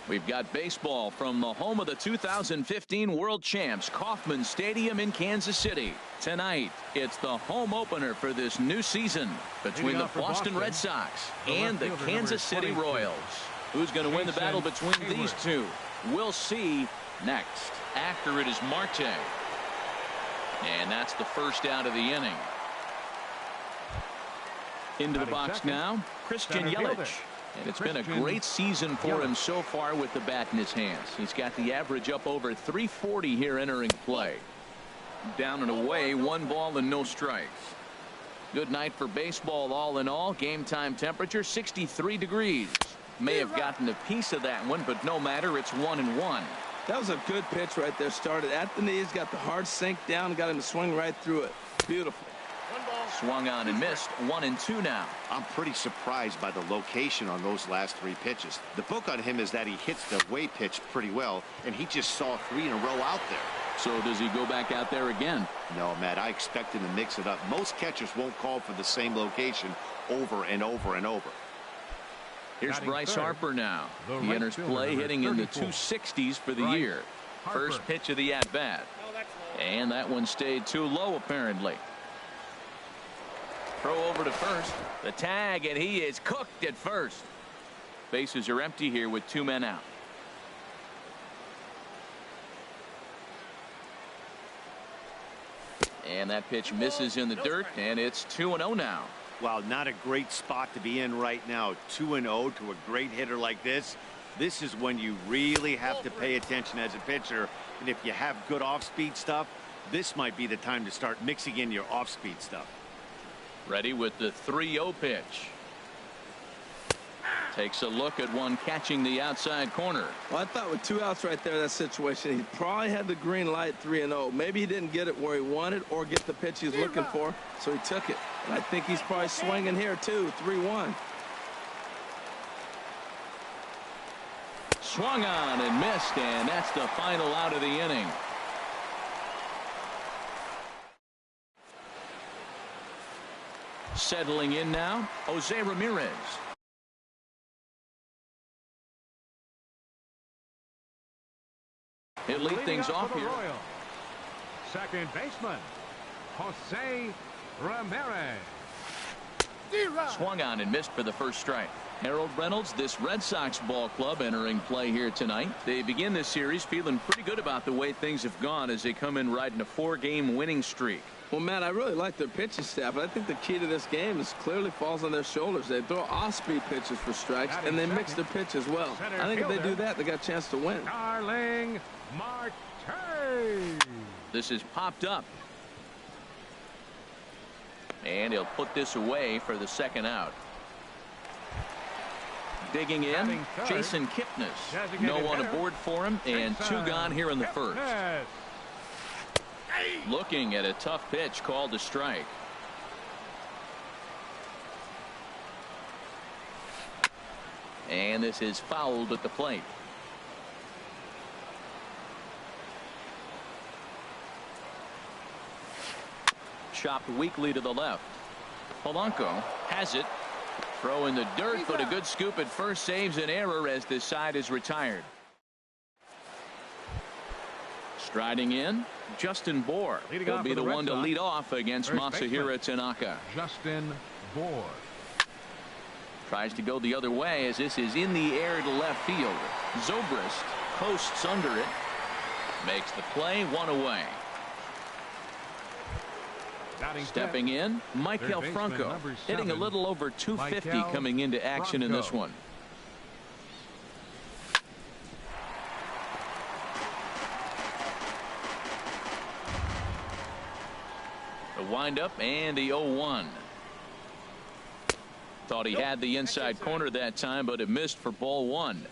We've got baseball from the home of the 2015 World Champs, Kauffman Stadium in Kansas City. Tonight, it's the home opener for this new season between the Boston Red Sox and the Kansas City Royals. Who's going to win the battle between these two? We'll see next. After it is Marte. And that's the first out of the inning. Into the box now, Christian Yelich. And it's been a great season for him so far with the bat in his hands. He's got the average up over 340 here entering play. Down and away, 1 ball and no strikes. Good night for baseball all in all. Game time temperature 63 degrees. May have gotten a piece of that one, but no matter, it's 1-1. That was a good pitch right there. Started at the knees, got the hard sink down, got him to swing right through it. Beautiful. Swung on and missed. 1-2 now. I'm pretty surprised by the location on those last 3 pitches. The book on him is that he hits the way pitch pretty well, and he just saw 3 in a row out there. So does he go back out there again? No, Matt, I expect him to mix it up. Most catchers won't call for the same location over and over and over. Here's Bryce Harper now. He enters play hitting in the 260s for the year. First pitch of the at-bat. And that one stayed too low apparently. Throw over to first. The tag, and he is cooked at first. Bases are empty here with 2 men out. And that pitch misses in the dirt, and it's 2-0 now. Wow, not a great spot to be in right now. 2-0 to a great hitter like this. This is when you really have to pay attention as a pitcher. And if you have good off-speed stuff, this might be the time to start mixing in your off-speed stuff. Ready with the 3-0 pitch. Takes a look at one catching the outside corner. Well, I thought with 2 outs right there, that situation, he probably had the green light 3-0. Maybe he didn't get it where he wanted or get the pitch he was looking for, so he took it. And I think he's probably swinging here too. 3-1. Swung on and missed, and that's the final out of the inning. Settling in now, Jose Ramirez. He'll lead things off here. Second baseman, Jose Ramirez. Swung on and missed for the first strike. Harold Reynolds, this Red Sox ball club entering play here tonight. They begin this series feeling pretty good about the way things have gone as they come in riding a 4-game winning streak. Well, Matt, I really like their pitching staff, but I think the key to this game is clearly falls on their shoulders. They throw off-speed pitches for strikes, and they mix their pitch as well. I think if they do that, they got a chance to win. Starling Marte. This is popped up. And he'll put this away for the second out. Digging in, Jason Kipnis. No one aboard for him, and 2 gone here in the first. Looking at a tough pitch called a strike. And this is fouled at the plate. Chopped weakly to the left. Polanco has it. Throw in the dirt, but a good scoop at first saves an error as this side is retired. Striding in, Justin Bour will be the one to lead off against Masahiro Tanaka. Justin Bour tries to go the other way as this is in the air to left field. Zobrist posts under it, makes the play, 1 away. Stepping in, Michael Franco, hitting a little over 250 coming into action in this one. The windup and the 0-1. Thought he had the inside corner that time, but it missed for ball 1.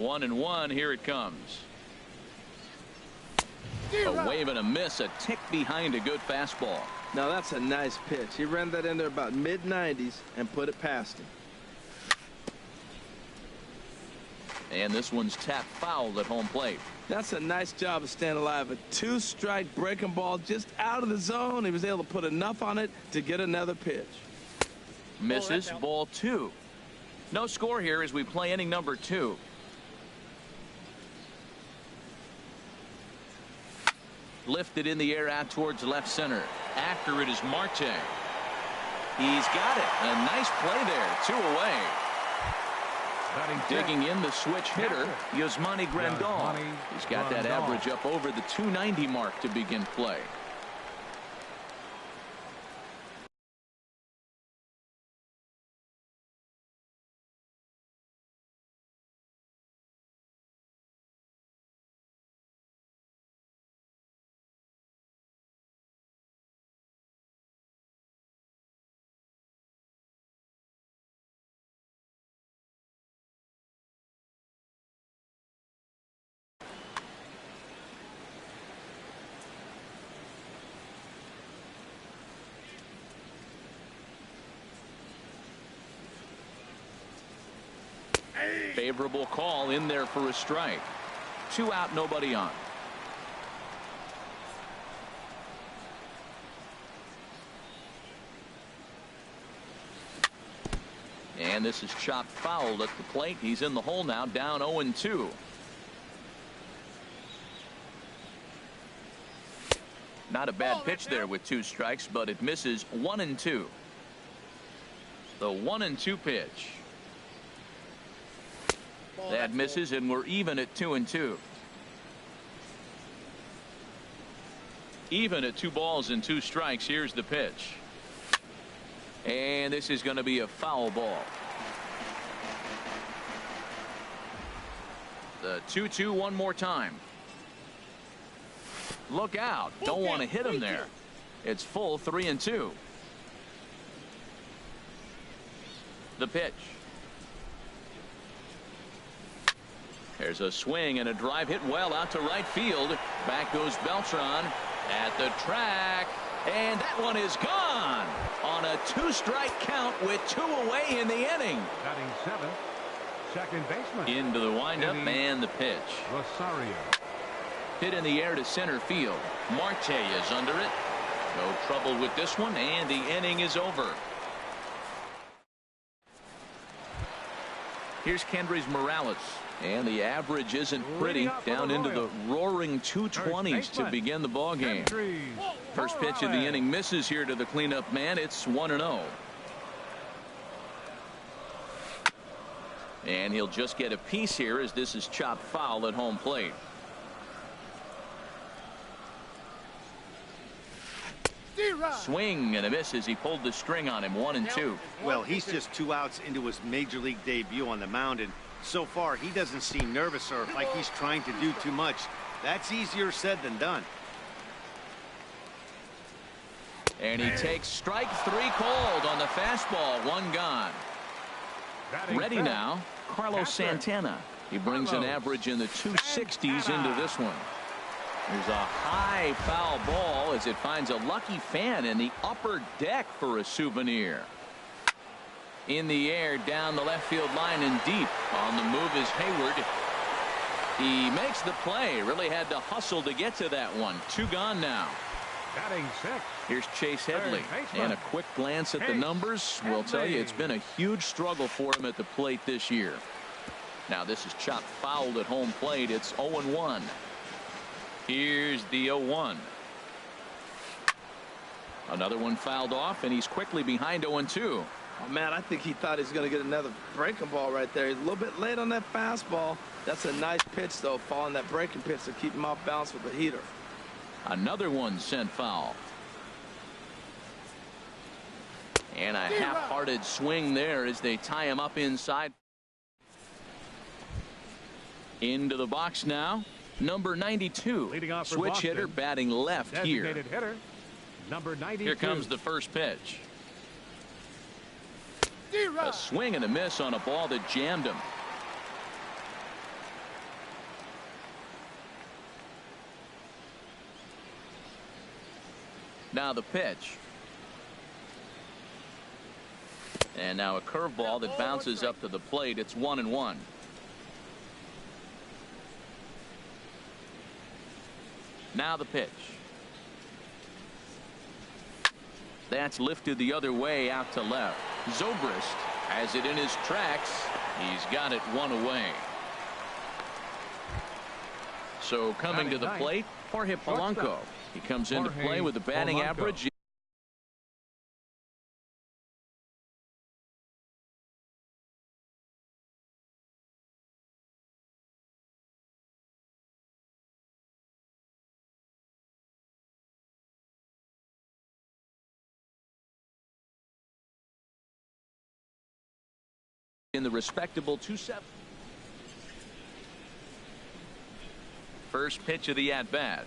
1-1, here it comes. A wave and a miss, a tick behind a good fastball. Now that's a nice pitch. He ran that in there about mid-90s and put it past him. And this one's tapped foul at home plate. That's a nice job of staying alive. A 2-strike breaking ball just out of the zone. He was able to put enough on it to get another pitch. Misses, ball 2. No score here as we play inning number 2. Lifted in the air out towards left center. After it is Marte. He's got it. A nice play there. 2 away. Digging in the switch hitter, Yasmani Grandal. He's got that average up over the 290 mark to begin play. Favorable call in there for a strike. 2 out, nobody on. And this is chopped foul at the plate. He's in the hole now, down 0-2. Not a bad pitch there with 2 strikes, but it misses. 1-2. The 1-2 pitch. That misses, and we're even at 2-2. Even at 2 balls and 2 strikes. Here's the pitch. And this is going to be a foul ball. The 2-2 one more time. Look out. Don't want to hit him there. It's full 3-2. The pitch. There's a swing and a drive hit well out to right field. Back goes Beltran at the track. And that one is gone on a 2-strike count with 2 away in the inning. Batting 7th, second baseman. Into the windup and the pitch. Rosario. Hit in the air to center field. Marte is under it. No trouble with this one, and the inning is over. Here's Kendrys Morales. And the average isn't pretty, down into the roaring 220s to begin the ball game. First pitch of the inning misses here to the cleanup man. It's 1-0. And he'll just get a piece here as this is chopped foul at home plate. Swing and a miss as he pulled the string on him. 1-2. Well, he's just 2 outs into his major league debut on the mound, and so far he doesn't seem nervous or like he's trying to do too much. That's easier said than done. And he takes strike 3 called on the fastball. 1 gone. Ready now, Carlos Santana. He brings an average in the 260s into this one. There's a high foul ball as it finds a lucky fan in the upper deck for a souvenir. In the air down the left field line and deep. On the move is Hayward. He makes the play. Really had to hustle to get to that one. 2 gone now. Batting 6. Here's Chase Headley. And a quick glance at the numbers will tell you it's been a huge struggle for him at the plate this year. Now this is chopped foul at home plate. It's 0-1. Here's the 0-1. Another one fouled off, and he's quickly behind 0-2. Oh, man, I think he thought he was going to get another breaking ball right there. He's a little bit late on that fastball. That's a nice pitch, though, following that breaking pitch to keep him off balance with the heater. Another one sent foul. And a half-hearted swing there as they tie him up inside. Into the box now. Number 92. Switch hitter batting left here. Hitter, number 92. Here comes the first pitch. A swing and a miss on a ball that jammed him. Now the pitch. And now a curveball that bounces up to the plate. It's 1-1. Now the pitch. That's lifted the other way out to left. Zobrist has it in his tracks. He's got it 1 away. So coming to the plate, Jorge Polanco. He comes into play with a batting average in the respectable 2-7. First pitch of the at-bat.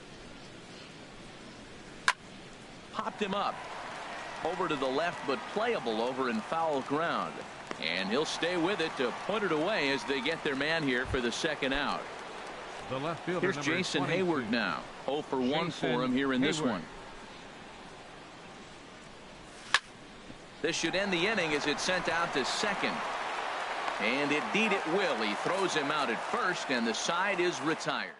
Popped him up. Over to the left, but playable over in foul ground. And he'll stay with it to put it away as they get their man here for the second out. The left fielder, here's Jason Hayward now. 0 for 1 for him here in this one. This should end the inning as it's sent out to second. And indeed it will. He throws him out at first, and the side is retired.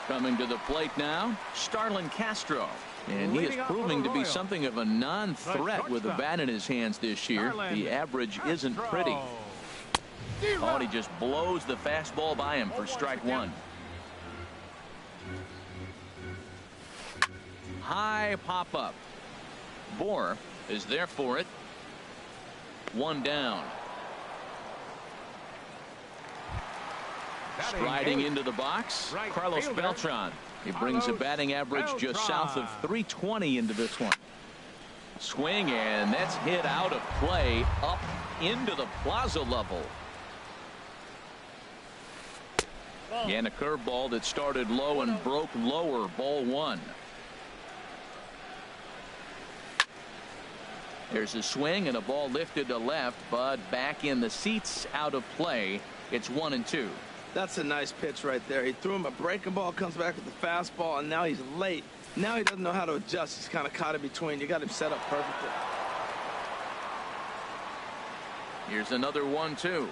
Coming to the plate now, Starlin Castro. And he is proving to be something of a non-threat with the bat in his hands this year. The average isn't pretty. Oh, and he just blows the fastball by him for strike one. High pop-up. Bohr is there for it. One down. Striding into the box, Carlos Beltran. He brings a batting average just south of 320 into this one. Swing, and that's hit out of play up into the plaza level. And a curveball that started low and broke lower. Ball one. There's a swing and a ball lifted to left, but back in the seats, out of play. It's 1-2. That's a nice pitch right there. He threw him a breaking ball, comes back with the fastball, and now he's late. Now he doesn't know how to adjust. He's kind of caught in between. You got him set up perfectly. Here's another 1-2.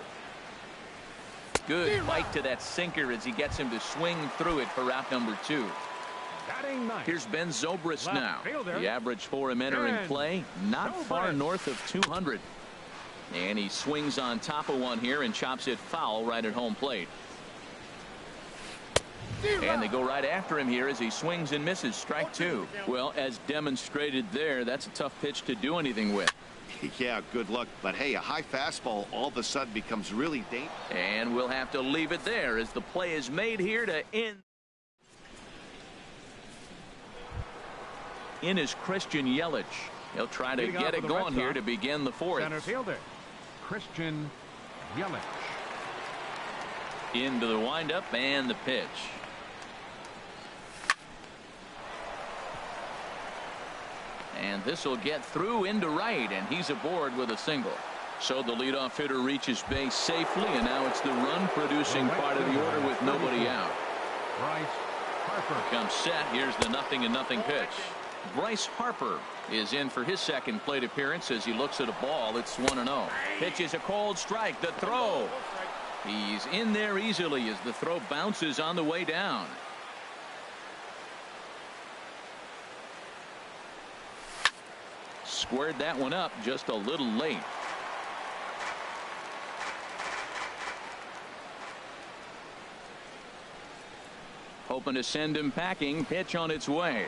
Good bite to that sinker as he gets him to swing through it for out number 2. Here's Ben Zobrist now. The average for him entering play, not far north of 200. And he swings on top of one here and chops it foul right at home plate. And they go right after him here as he swings and misses. Strike two. Well, as demonstrated there, that's a tough pitch to do anything with. Yeah, good luck. But hey, a high fastball all of a sudden becomes really dangerous. And we'll have to leave it there as the play is made here to end. In is Christian Yelich. He'll try to get it going here to begin the fourth. Center fielder, Christian Yelich. Into the windup and the pitch. And this will get through into right, and he's aboard with a single. So the leadoff hitter reaches base safely, and now it's the run-producing part of the order with nobody out. Bryce Harper comes set. Here's the 0-0 pitch. Bryce Harper is in for his second plate appearance as he looks at a ball. It's 1-0. Pitch is a cold strike. The throw. He's in there easily as the throw bounces on the way down. Squared that one up just a little late. Hoping to send him packing. Pitch on its way.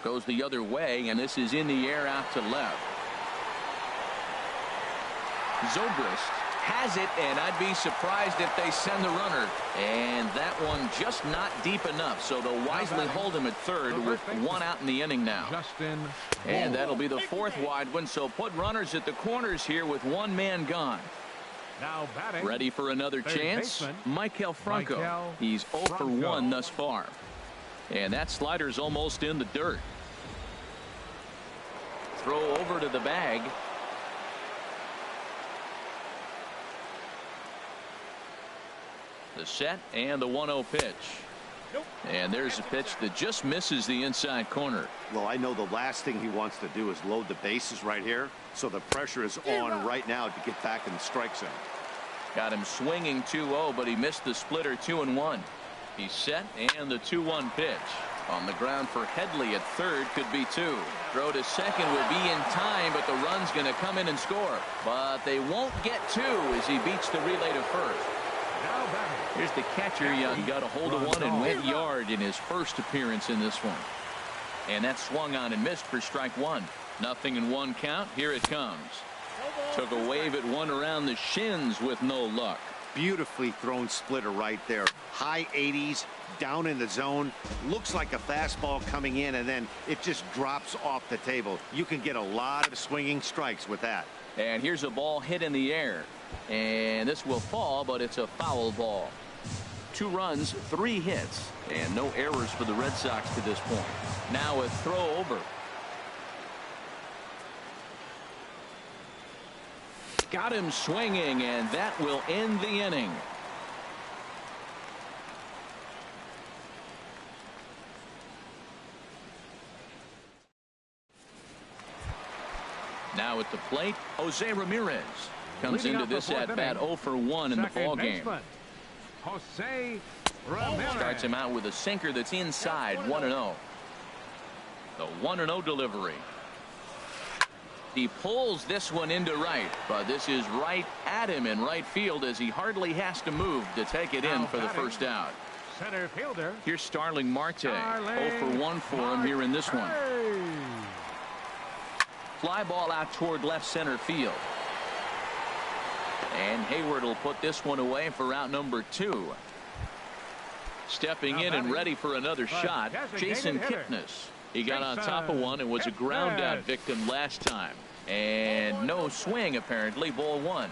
Goes the other way, and this is in the air out to left. Zobrist has it, and I'd be surprised if they send the runner. And that one just not deep enough, so they'll wisely hold him at third with one out in the inning now. And that'll be the fourth wide one, so put runners at the corners here with one man gone. Now batting. Ready for another chance? Maikel Franco. He's 0 for 1 thus far. And that slider's almost in the dirt. Throw over to the bag. The set and the 1-0 pitch. And there's a pitch that just misses the inside corner. Well, I know the last thing he wants to do is load the bases right here. So the pressure is on right now to get back in the strike zone. Got him swinging 2-0, but he missed the splitter 2-1. He's set, and the 2-1 pitch. On the ground for Headley at third, could be 2. Throw to second will be in time, but the run's going to come in and score. But they won't get 2 as he beats the relay to first. Here's the catcher. Young got a hold of one and went yard in his first appearance in this one. And that swung on and missed for strike 1. 0-1 count. Here it comes. Took a wave at one around the shins with no luck. Beautifully thrown splitter right there. High 80s, down in the zone. Looks like a fastball coming in, and then it just drops off the table. You can get a lot of swinging strikes with that. And here's a ball hit in the air. And this will fall, but it's a foul ball. 2 runs, 3 hits, and no errors for the Red Sox to this point. Now a throw over. Got him swinging, and that will end the inning. Now at the plate, Jose Ramirez comes into this at bat 0 for 1 in the ball game. Jose Ramirez starts him out with a sinker that's inside. 1-0. The 1-0 delivery. He pulls this one into right, but this is right at him in right field as he hardly has to move to take it in for the first out. Center fielder. Here's Starling Marte. 0 for 1 for him here in this one. Fly ball out toward left center field. And Hayward will put this one away for out number 2. Stepping in and ready for another shot, Jason Kipnis. He got on top of one and was a ground out victim last time. And no swing apparently. Ball 1.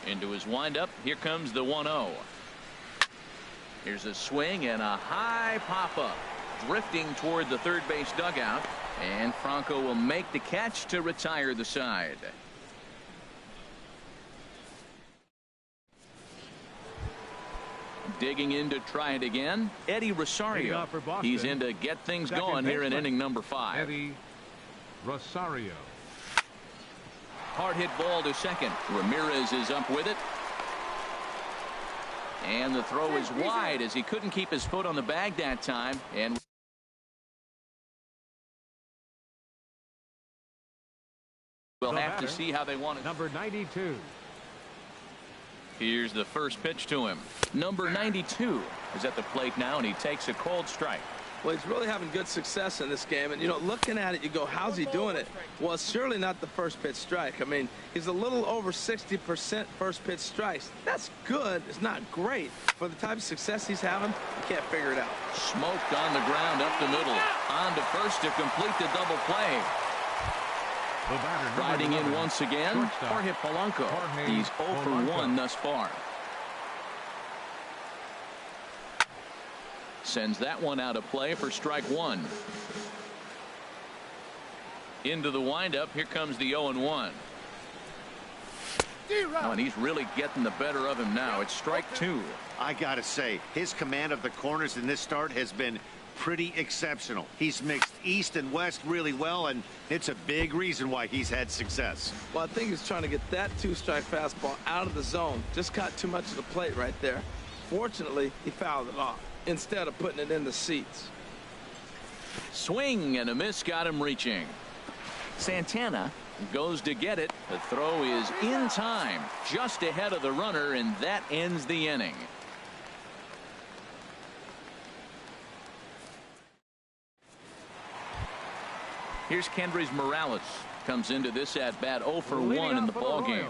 Into his windup. Here comes the 1-0. Here's a swing and a high pop up. Drifting toward the third base dugout. And Franco will make the catch to retire the side. Digging in to try it again, Eddie Rosario. He's in to get things going here in inning number 5. Eddie Rosario. Hard hit ball to second. Ramirez is up with it. And the throw is wide as he couldn't keep his foot on the bag that time. And we'll have to see how they want it. Number 92. Here's the first pitch to him. Number 92 is at the plate now, and he takes a cold strike. Well, he's really having good success in this game. And, you know, looking at it, you go, how's he doing it? Well, it's surely not the first pitch strike. I mean, he's a little over 60% first pitch strikes. That's good. It's not great. For the type of success he's having, you can't figure it out. Smoked on the ground up the middle. On to first to complete the double play. Riding in once again, Jorge Polanco. He's 0 for 1 thus far. Sends that one out of play for strike 1. Into the windup. Here comes the 0-1. Oh, and he's really getting the better of him now. It's strike 2. I gotta say, his command of the corners in this start has been pretty exceptional. He's mixed east and west really well, and it's a big reason why he's had success. Well, I think he's trying to get that 2-strike fastball out of the zone. Just caught too much of the plate right there. Fortunately, he fouled it off instead of putting it in the seats. Swing and a miss got him reaching. Santana goes to get it. The throw is in time, just ahead of the runner, and that ends the inning. Here's Kendrys Morales. Comes into this at bat 0 for 1 in the ball game.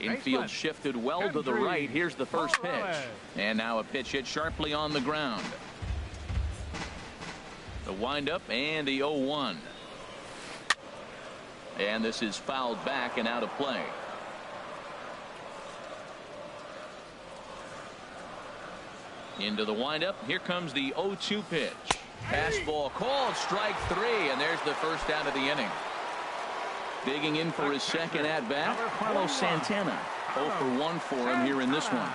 Infield shifted well to the right. Here's the first pitch. And now a pitch hit sharply on the ground. The windup and the 0-1. And this is fouled back and out of play. Into the windup. Here comes the 0-2 pitch. Fastball called, strike 3, and there's the first out of the inning. Digging in for his second at bat, Carlos Santana. 0 for 1 for him here in this one.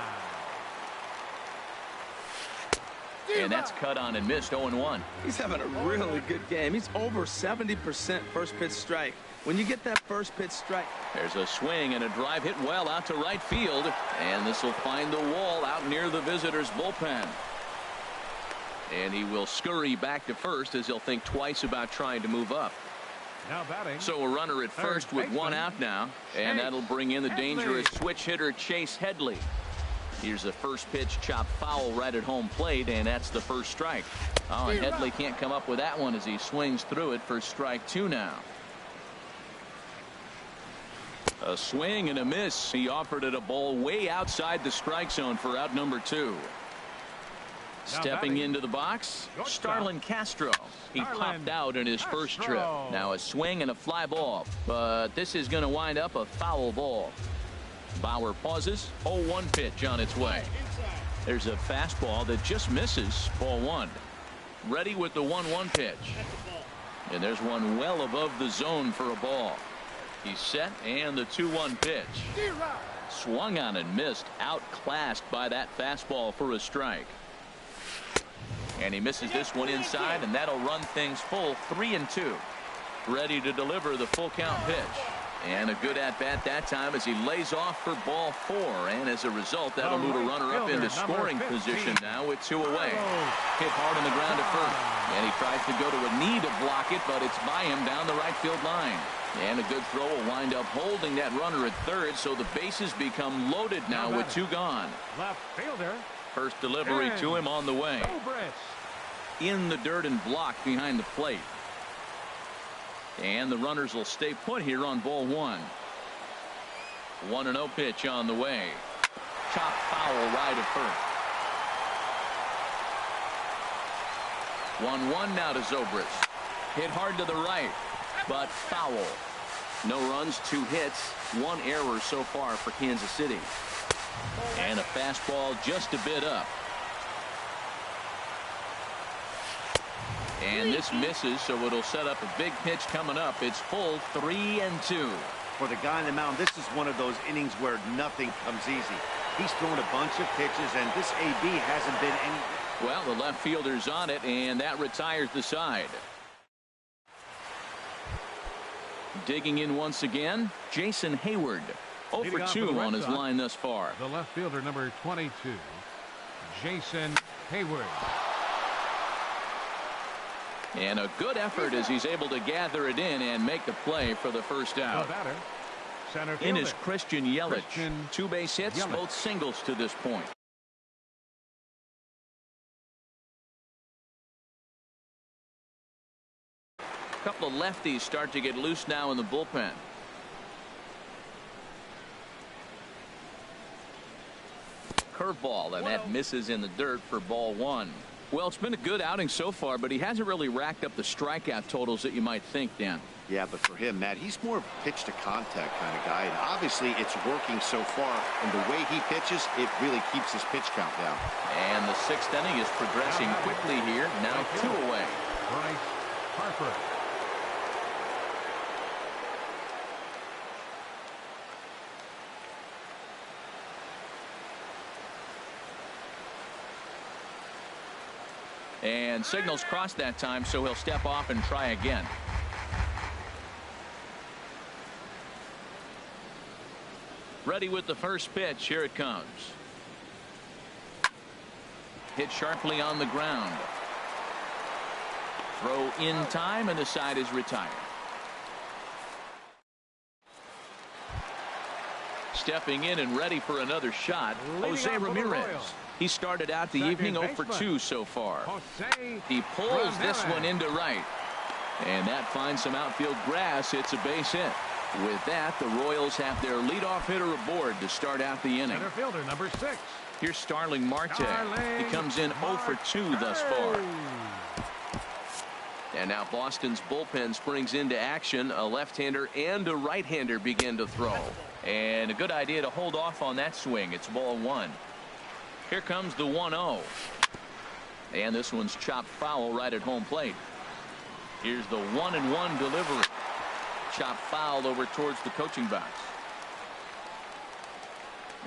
And that's cut on and missed. 0-1. He's having a really good game. He's over 70% first pitch strike. When you get that first pitch strike. There's a swing and a drive hit well out to right field. And this will find the wall out near the visitors' bullpen. And he will scurry back to first as he'll think twice about trying to move up. Now batting. So a runner at first with one out now. And that'll bring in the dangerous switch hitter Chase Headley. Here's a first pitch chopped foul right at home plate, and that's the first strike. Oh, and Headley can't come up with that one as he swings through it for strike 2 now. A swing and a miss. He offered it a ball way outside the strike zone for out number 2. Stepping into the box, Starlin Castro. He popped out in his first trip. Now a swing and a fly ball, but this is going to wind up a foul ball. Bauer pauses. 0-1 pitch on its way. There's a fastball that just misses. Ball 1. Ready with the 1-1 pitch. And there's one well above the zone for a ball. He's set, and the 2-1 pitch. Swung on and missed. Outclassed by that fastball for a strike. And he misses this one inside, and that'll run things full 3-2. Ready to deliver the full count pitch. And a good at-bat that time as he lays off for ball 4. And as a result, that'll move a runner up into scoring position now with 2 away. Hit hard on the ground to first. And he tries to go to a knee to block it, but it's by him down the right field line. And a good throw will wind up holding that runner at third, so the bases become loaded now with 2 gone. Left fielder. First delivery to him on the way. In the dirt and blocked behind the plate. And the runners will stay put here on ball 1. 1-0 pitch on the way. Chop foul right at first. 1-1 now to Zobrist. Hit hard to the right, but foul. No runs, 2 hits, 1 error so far for Kansas City. And a fastball just a bit up. And this misses, so it'll set up a big pitch coming up. It's full 3-2. For the guy on the mound, this is one of those innings where nothing comes easy. He's thrown a bunch of pitches, and this AB hasn't been any. Well, the left fielder's on it, and that retires the side. Digging in once again, Jason Hayward. 0 for 2 on his line thus far. The left fielder, number 22, Jason Hayward. And a good effort as he's able to gather it in and make the play for the first out. In is Christian Yelich. 2 base hits, both singles to this point. A couple of lefties start to get loose now in the bullpen. Curveball, and that misses in the dirt for ball 1. Well, it's been a good outing so far, but he hasn't really racked up the strikeout totals that you might think, Dan. Yeah, but for him, Matt, he's more of a pitch to contact kind of guy, and obviously it's working so far, and the way he pitches, it really keeps his pitch count down. And the 6th inning is progressing quickly here. Now 2 away. Bryce Harper. And signals crossed that time, so he'll step off and try again. Ready with the first pitch. Here it comes. Hit sharply on the ground. Throw in time, and the side is retired. Stepping in and ready for another shot, Jose Ramirez. He started out the evening 0 for 2 so far. He pulls this one into right. And that finds some outfield grass. It's a base hit. With that, the Royals have their leadoff hitter aboard to start out the inning. Center fielder, number 6. Here's Starling Marte. He comes in 0 for 2 thus far. And now Boston's bullpen springs into action. A left-hander and a right-hander begin to throw. And a good idea to hold off on that swing. It's ball 1. Here comes the 1-0. And this one's chopped foul right at home plate. Here's the 1-1 delivery. Chopped foul over towards the coaching box.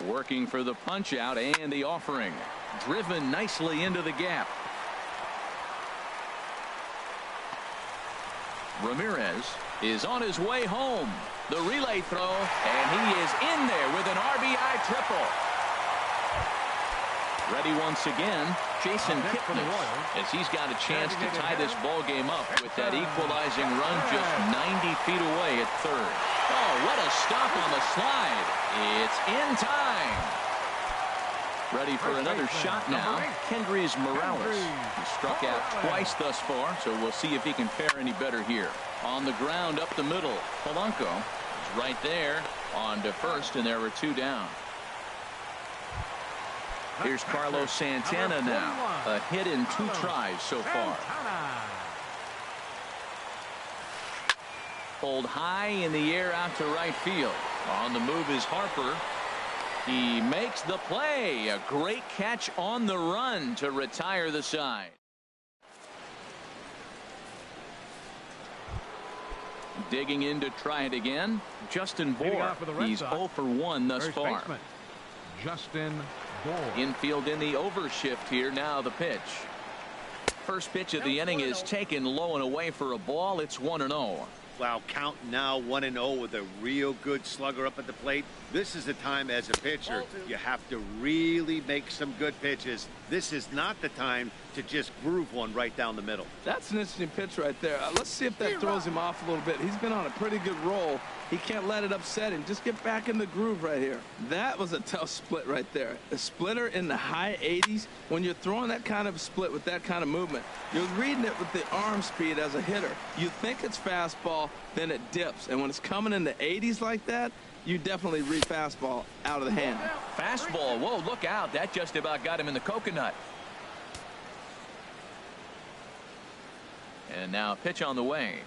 Working for the punch out and the offering. Driven nicely into the gap. Ramirez is on his way home. The relay throw, and he is in there with an RBI triple. Ready once again, Jason Kipnis, as he's got a chance to tie this ball game up with that equalizing run just 90 feet away at third. Oh, what a stop on the slide. It's in time. Ready for another shot now, Kendrys Morales. He struck out twice thus far, so we'll see if he can fare any better here. On the ground up the middle, Polanco is right there on to first, and there were 2 down. Here's Carlos Santana now. A hit in 2 tries so far. Pulled high in the air out to right field. On the move is Harper. He makes the play. A great catch on the run to retire the side. Digging in to try it again, Justin Bour. He's 0 for 1 thus far. Justin Bour. Infield in the overshift here. Now the pitch. First pitch of the inning is taken low and away for a ball. It's 1-0. Wow, count now 1-0 with a real good slugger up at the plate. This is the time as a pitcher you have to really make some good pitches. This is not the time to just groove one right down the middle. That's an interesting pitch right there. Let's see if that throws him off a little bit. He's been on a pretty good roll. He can't let it upset him. Just get back in the groove right here. That was a tough split right there. A splitter in the high 80s. When you're throwing that kind of split with that kind of movement, you're reading it with the arm speed as a hitter. You think it's fastball, then it dips. And when it's coming in the 80s like that, you definitely read fastball out of the hand. Fastball. Whoa, look out. That just about got him in the coconut. And now pitch on the way.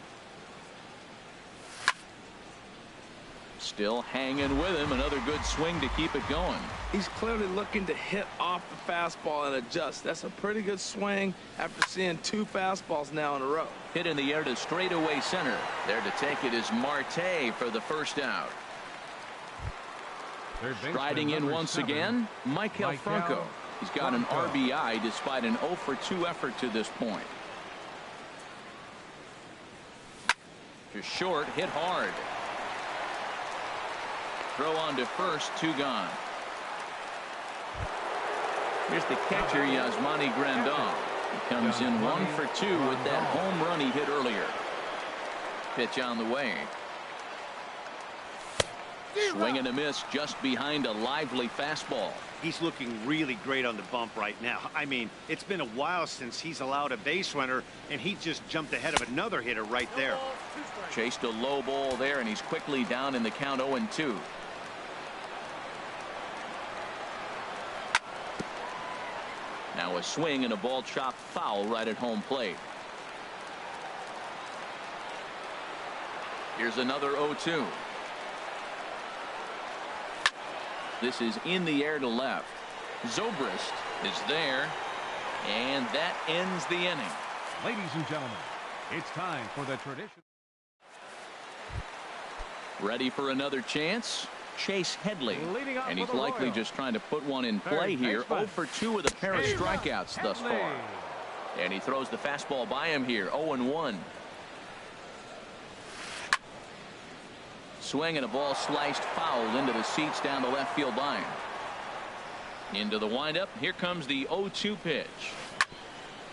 Still hanging with him. Another good swing to keep it going. He's clearly looking to hit off the fastball and adjust. That's a pretty good swing after seeing 2 fastballs now in a row. Hit in the air to straightaway center. There to take it is Marte for the first out. Striding in once again, Michael Franco. He's got an RBI despite an 0 for 2 effort to this point. To short, hit hard. Throw on to first, 2 gone. Here's the catcher, Yasmani Grandal. He comes in 1 for 2 with that home run he hit earlier. Pitch on the way. Swing and a miss just behind a lively fastball. He's looking really great on the bump right now. I mean, it's been a while since he's allowed a base runner, and he just jumped ahead of another hitter right there. Chased a low ball there, and he's quickly down in the count 0-2. Now a swing and a ball chopped foul right at home plate. Here's another 0-2. This is in the air to left. Zobrist is there, and that ends the inning. Ladies and gentlemen, it's time for the tradition. Ready for another chance? Chase Headley, and he's likely just trying to put one in play here. 0 for 2 with a pair of strikeouts thus far. And he throws the fastball by him here. 0-1. Swing and a ball sliced foul into the seats down the left field line. Into the windup. Here comes the 0-2 pitch.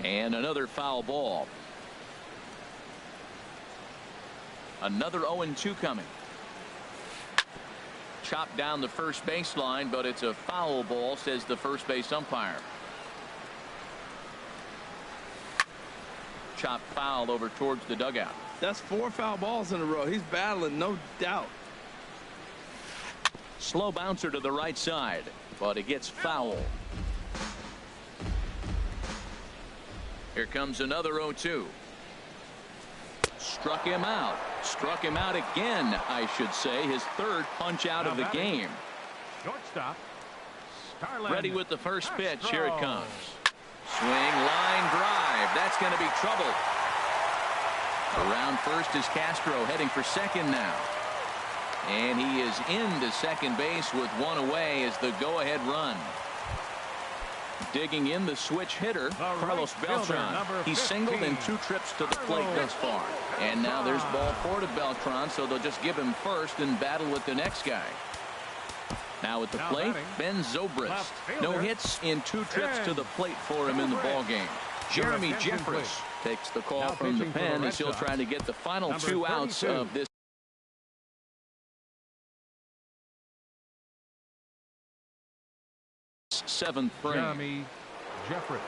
And another foul ball. Another 0-2 coming. Chopped down the first baseline, but it's a foul ball, says the first base umpire. Chopped foul over towards the dugout. That's 4 foul balls in a row. He's battling, no doubt. Slow bouncer to the right side, but it gets foul. Here comes another 0-2. Struck him out. Struck him out again, I should say. His 3rd punch out of the game. Shortstop. Ready with the first pitch. Here it comes. Swing, line drive. That's going to be trouble. Around first is Castro, heading for second now. And he is into second base with 1 away as the go-ahead run. Digging in the switch hitter, Carlos Beltran. He's singled in 2 trips to the plate thus far. And now there's ball 4 to Beltran, so they'll just give him first and battle with the next guy. Now at the plate, Ben Zobrist. No hits in 2 trips to the plate for him in the ballgame. Jeremy Jeffress takes the call from the pen as he'll try to get the final 2 outs of this 7th frame. Jeremy Jeffress.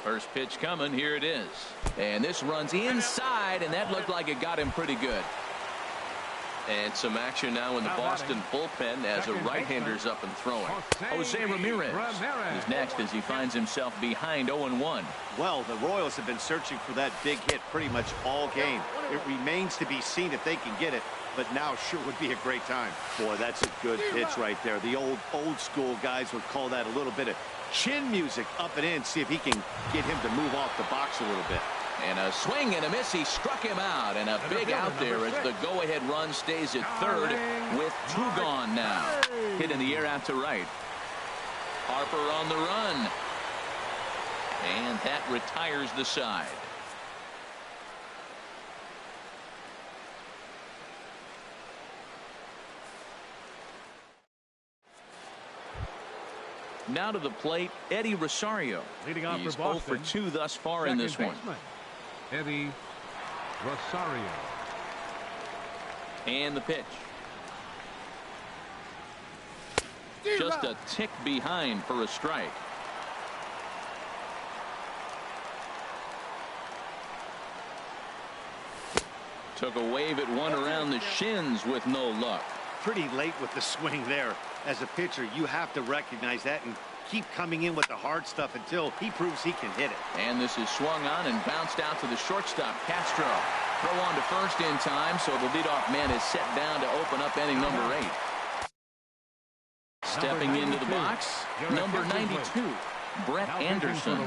First pitch coming. Here it is. And this runs inside, and that looked like it got him pretty good. And some action now in the Boston bullpen as a right-hander's up and throwing. Jose Ramirez is next as he finds himself behind 0-1. Well, the Royals have been searching for that big hit pretty much all game. It remains to be seen if they can get it, but now sure would be a great time. Boy, that's a good pitch right there. The old school guys would call that a little bit of chin music up and in. See if he can get him to move off the box a little bit. And a swing and a miss. He struck him out, and a big out there as the go-ahead run stays at third with 2 gone now. Hit in the air out to right. Harper on the run, and that retires the side. Now to the plate, Eddie Rosario. Leading off He's for 0 Boston, for 2 thus far in this one. Eddie Rosario. And the pitch. Just a tick behind for a strike. Took a wave at one around the shins with no luck. Pretty late with the swing there. As a pitcher, you have to recognize that and keep coming in with the hard stuff until he proves he can hit it. And this is swung on and bounced out to the shortstop, Castro. Throw on to first in time, so the leadoff man is set down to open up inning number 8. Stepping into the box, number 92, Brett Anderson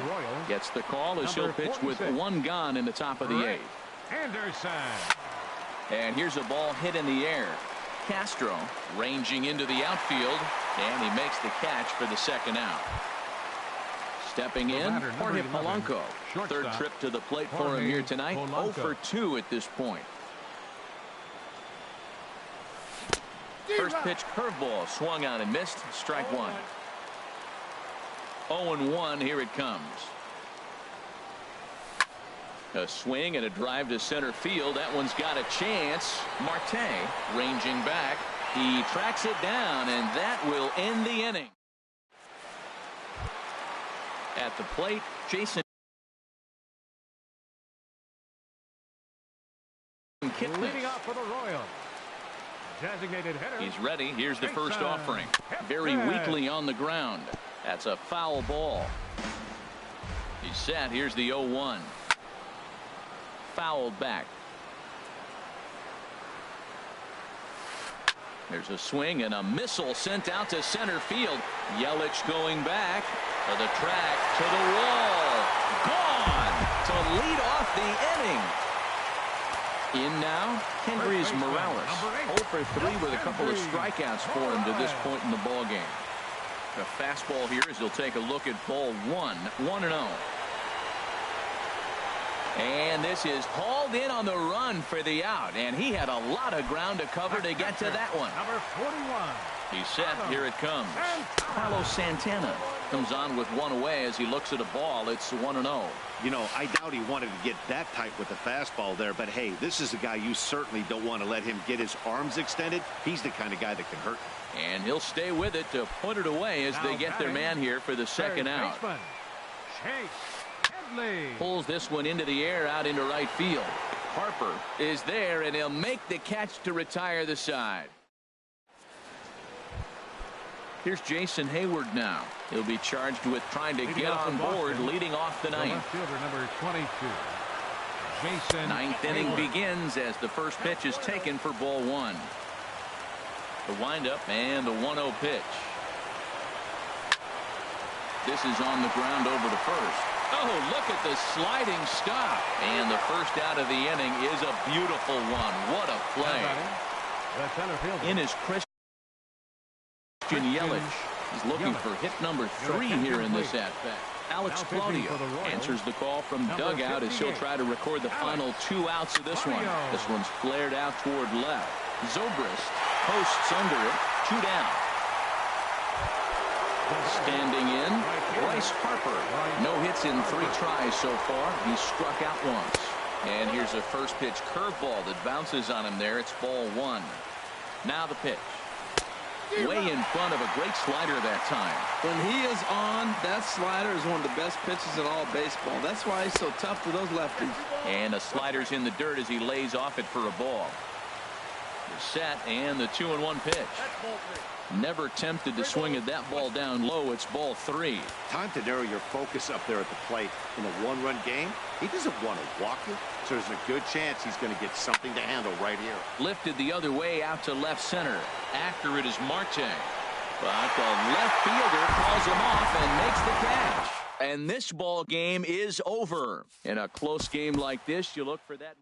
gets the call as he'll pitch with 1 gone in the top of the 8th. Anderson. And here's a ball hit in the air. Castro ranging into the outfield, and he makes the catch for the 2nd out. Stepping in, Jorge Polanco. 3rd trip to the plate for him here tonight. 0 for 2 at this point. First pitch curveball swung on and missed. Strike 1. 0-1. Here it comes. A swing and a drive to center field. That one's got a chance. Marte ranging back. He tracks it down, and that will end the inning. At the plate, Jason Leading off for the Royals. Designated hitter. He's ready. Here's the first offering. Very weakly on the ground. That's a foul ball. He's set. Here's the 0-1. Fouled back. There's a swing and a missile sent out to center field. Yelich going back to the track, to the wall. Gone to lead off the inning. In now, Kendrys Morales. 0 for 3 with a couple of strikeouts for him to this point in the ballgame. A fastball here as he'll take a look at ball 1. 1-0. And this is hauled in on the run for the out, and he had a lot of ground to cover to get to that one. Number 41. He's set. Here it comes. Carlos Santana comes on with 1 away as he looks at a ball. It's 1-0. You know, I doubt he wanted to get that tight with the fastball there, but hey, this is a guy you certainly don't want to let him get his arms extended. He's the kind of guy that can hurt. And he'll stay with it to put it away as they get their man here for the 2nd out. Pulls this one into the air out into right field. Harper is there, and he'll make the catch to retire the side. Here's Jason Hayward now. He'll be charged with trying to get on board, leading off the 9th. Number 22, Jason 9th inning begins as the first pitch is taken for ball 1. The windup and the 1-0 pitch. This is on the ground over to first. Oh, look at the sliding stop. And the first out of the inning is a beautiful one. What a play. In is Christian Yelich. He's looking for hit number 3 here in this at-bat. Alex Claudio answers the call from dugout as he'll try to record the final 2 outs of this one. This one's flared out toward left. Zobrist posts under it. 2 down. Standing in, Bryce Harper. No hits in 3 tries so far. He's struck out once. And here's a first pitch curveball that bounces on him there. It's ball 1. Now the pitch. Way in front of a great slider that time. When he is on, that slider is one of the best pitches in all baseball. That's why he's so tough to those lefties. And a slider's in the dirt as he lays off it for a ball. The set and the 2-1 pitch. Never tempted to swing at that ball down low. It's ball 3. Time to narrow your focus up there at the plate. In a 1-run game, he doesn't want to walk it, so there's a good chance he's going to get something to handle right here. Lifted the other way out to left center. After it is Marte. But the left fielder calls him off and makes the catch. And this ball game is over. In a close game like this, you look for that.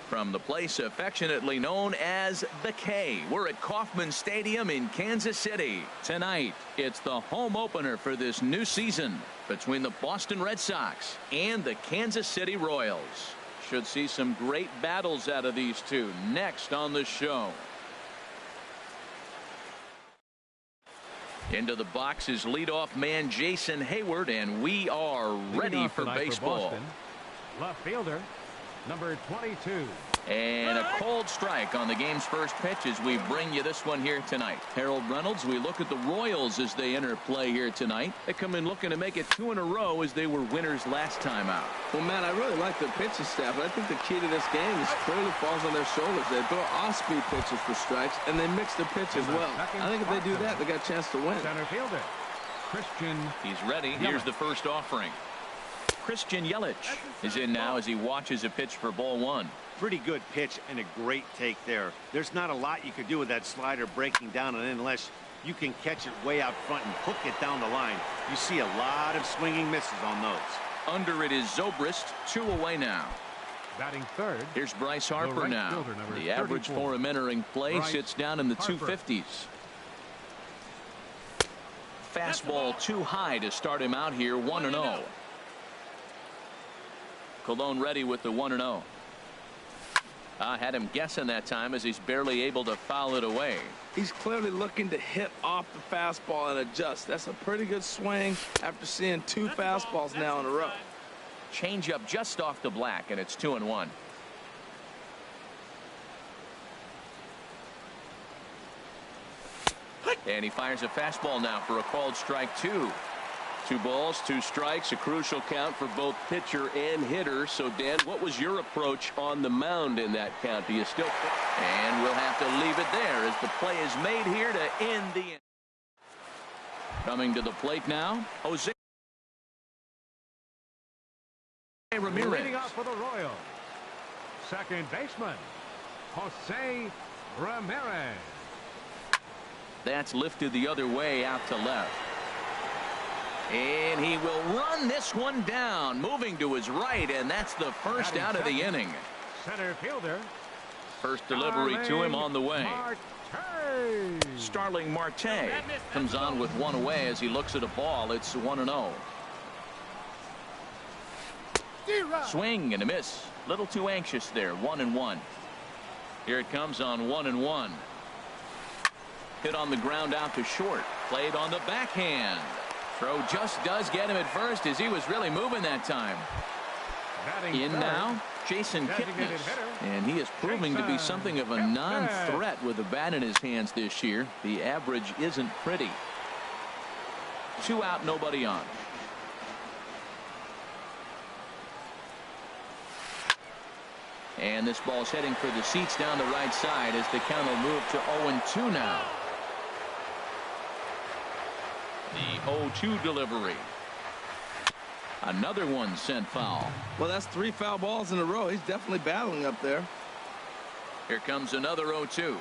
From the place affectionately known as the K, we're at Kauffman Stadium in Kansas City. Tonight, it's the home opener for this new season between the Boston Red Sox and the Kansas City Royals. Should see some great battles out of these two next on the show. Into the box is leadoff man Jason Hayward, and we are ready for baseball. Left fielder, number 22. And a cold strike on the game's first pitch as we bring you this one here tonight. Harold Reynolds, we look at the Royals as they enter play here tonight. They come in looking to make it 2 in a row as they were winners last time out. Well, Matt, I really like the pitching staff, but I think the key to this game is clearly falls on their shoulders. They throw off-speed pitches for strikes, and they mix the pitch as well. I think if they do that, they got a chance to win. Center fielder, Christian. He's ready. Here's the first offering. Christian Yelich is in now as he watches a pitch for ball 1. Pretty good pitch and a great take there. There's not a lot you could do with that slider breaking down and in unless you can catch it way out front and hook it down the line. You see a lot of swinging misses on those. Under it is Zobrist, 2 away now. Batting third. Here's Bryce Harper now. The average for him entering play sits down in the 250s. Fastball too high to start him out here, 1-0. Colon ready with the 1-0. I had him guessing that time as he's barely able to foul it away. He's clearly looking to hit off the fastball and adjust. That's a pretty good swing after seeing 2 fastballs now in a row. Change up just off the black, and it's 2-1. And he fires a fastball now for a called strike 2. 2 balls, 2 strikes, a crucial count for both pitcher and hitter. So, Dan, what was your approach on the mound in that count? Do you still? And we'll have to leave it there as the play is made here to end the inning. Coming to the plate now, Jose Ramirez. Leading off for the Royals, second baseman, Jose Ramirez. That's lifted the other way out to left. And he will run this one down, moving to his right, and that's the first out of the inning. Center fielder. First delivery to him on the way. Starling Marte comes on with 1 away as he looks at a ball. It's 1-0. Swing and a miss. Little too anxious there. 1-1. Here it comes on 1-1. Hit on the ground out to short. Played on the backhand. Throw just does get him at first as he was really moving that time. In now, Jason Kipnis. And he is proving to be something of a non-threat with the bat in his hands this year. The average isn't pretty. 2 out, nobody on. And this ball's heading for the seats down the right side as the count will move to 0-2 now. The 0-2 delivery. Another one sent foul. Well, that's 3 foul balls in a row. He's definitely battling up there. Here comes another 0-2.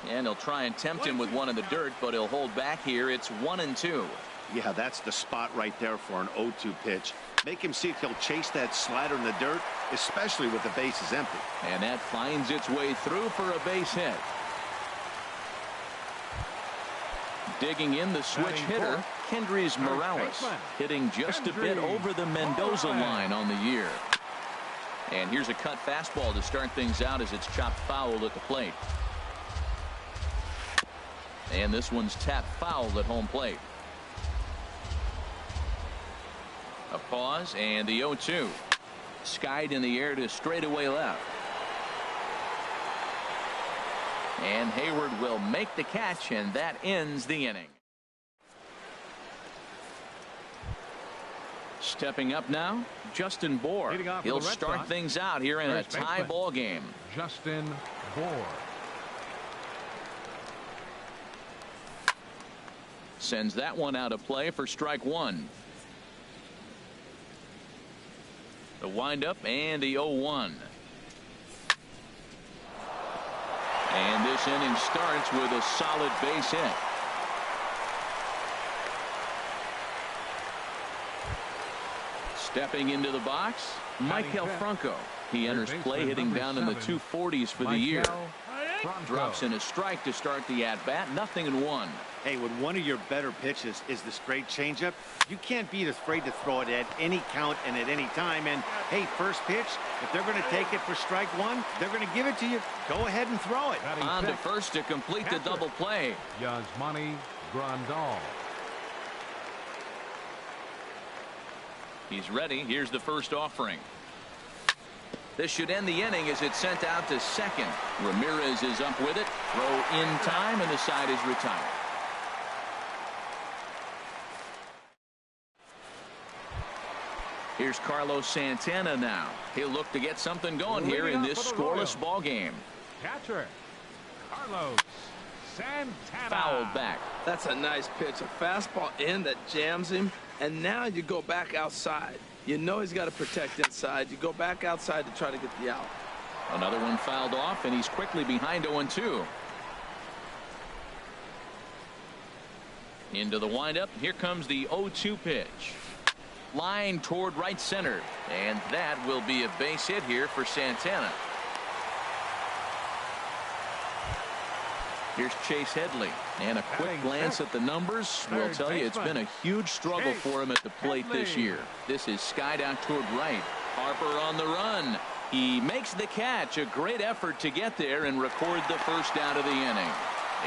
And he'll try and tempt him with one in the dirt, but he'll hold back here. It's 1-2. Yeah, that's the spot right there for an 0-2 pitch. Make him see if he'll chase that slider in the dirt, especially with the bases empty. And that finds its way through for a base hit. Digging in the switch hitter, Kendrys Morales, hitting just a bit over the Mendoza line on the year. And here's a cut fastball to start things out as it's chopped foul at the plate. And this one's tapped foul at home plate. A pause and the 0-2. Skied in the air to straightaway left. And Hayward will make the catch, and that ends the inning. Stepping up now, Justin Bour. He'll start things out here in a tie ball game. Justin Bour. Sends that one out of play for strike 1. The windup and the 0-1. And this inning starts with a solid base hit. Stepping into the box, Michael Franco. He enters play hitting down in the 240s for the year. Drops in a strike to start the at-bat. 0-1. Hey, when one of your better pitches is the straight changeup, you can't be afraid to throw it at any count and at any time. And, hey, first pitch, if they're going to take it for strike 1, they're going to give it to you. Go ahead and throw it. On to first to complete the double play. Yasmani Grandal. He's ready. Here's the first offering. This should end the inning as it's sent out to second. Ramirez is up with it. Throw in time, and the side is retired. Here's Carlos Santana now. He'll look to get something going here in this scoreless ball game. Catcher, Carlos Santana. Fouled back. That's a nice pitch. A fastball in that jams him. And now you go back outside. You know he's got to protect inside. You go back outside to try to get the out. Another one fouled off, and he's quickly behind 0-2. Into the windup. Here comes the 0-2 pitch. Line toward right center. And that will be a base hit here for Santana. Here's Chase Headley, and a quick glance at the numbers will tell you it's been a huge struggle for him at the plate this year. This is skied out toward right. Harper on the run. He makes the catch. A great effort to get there and record the first out of the inning.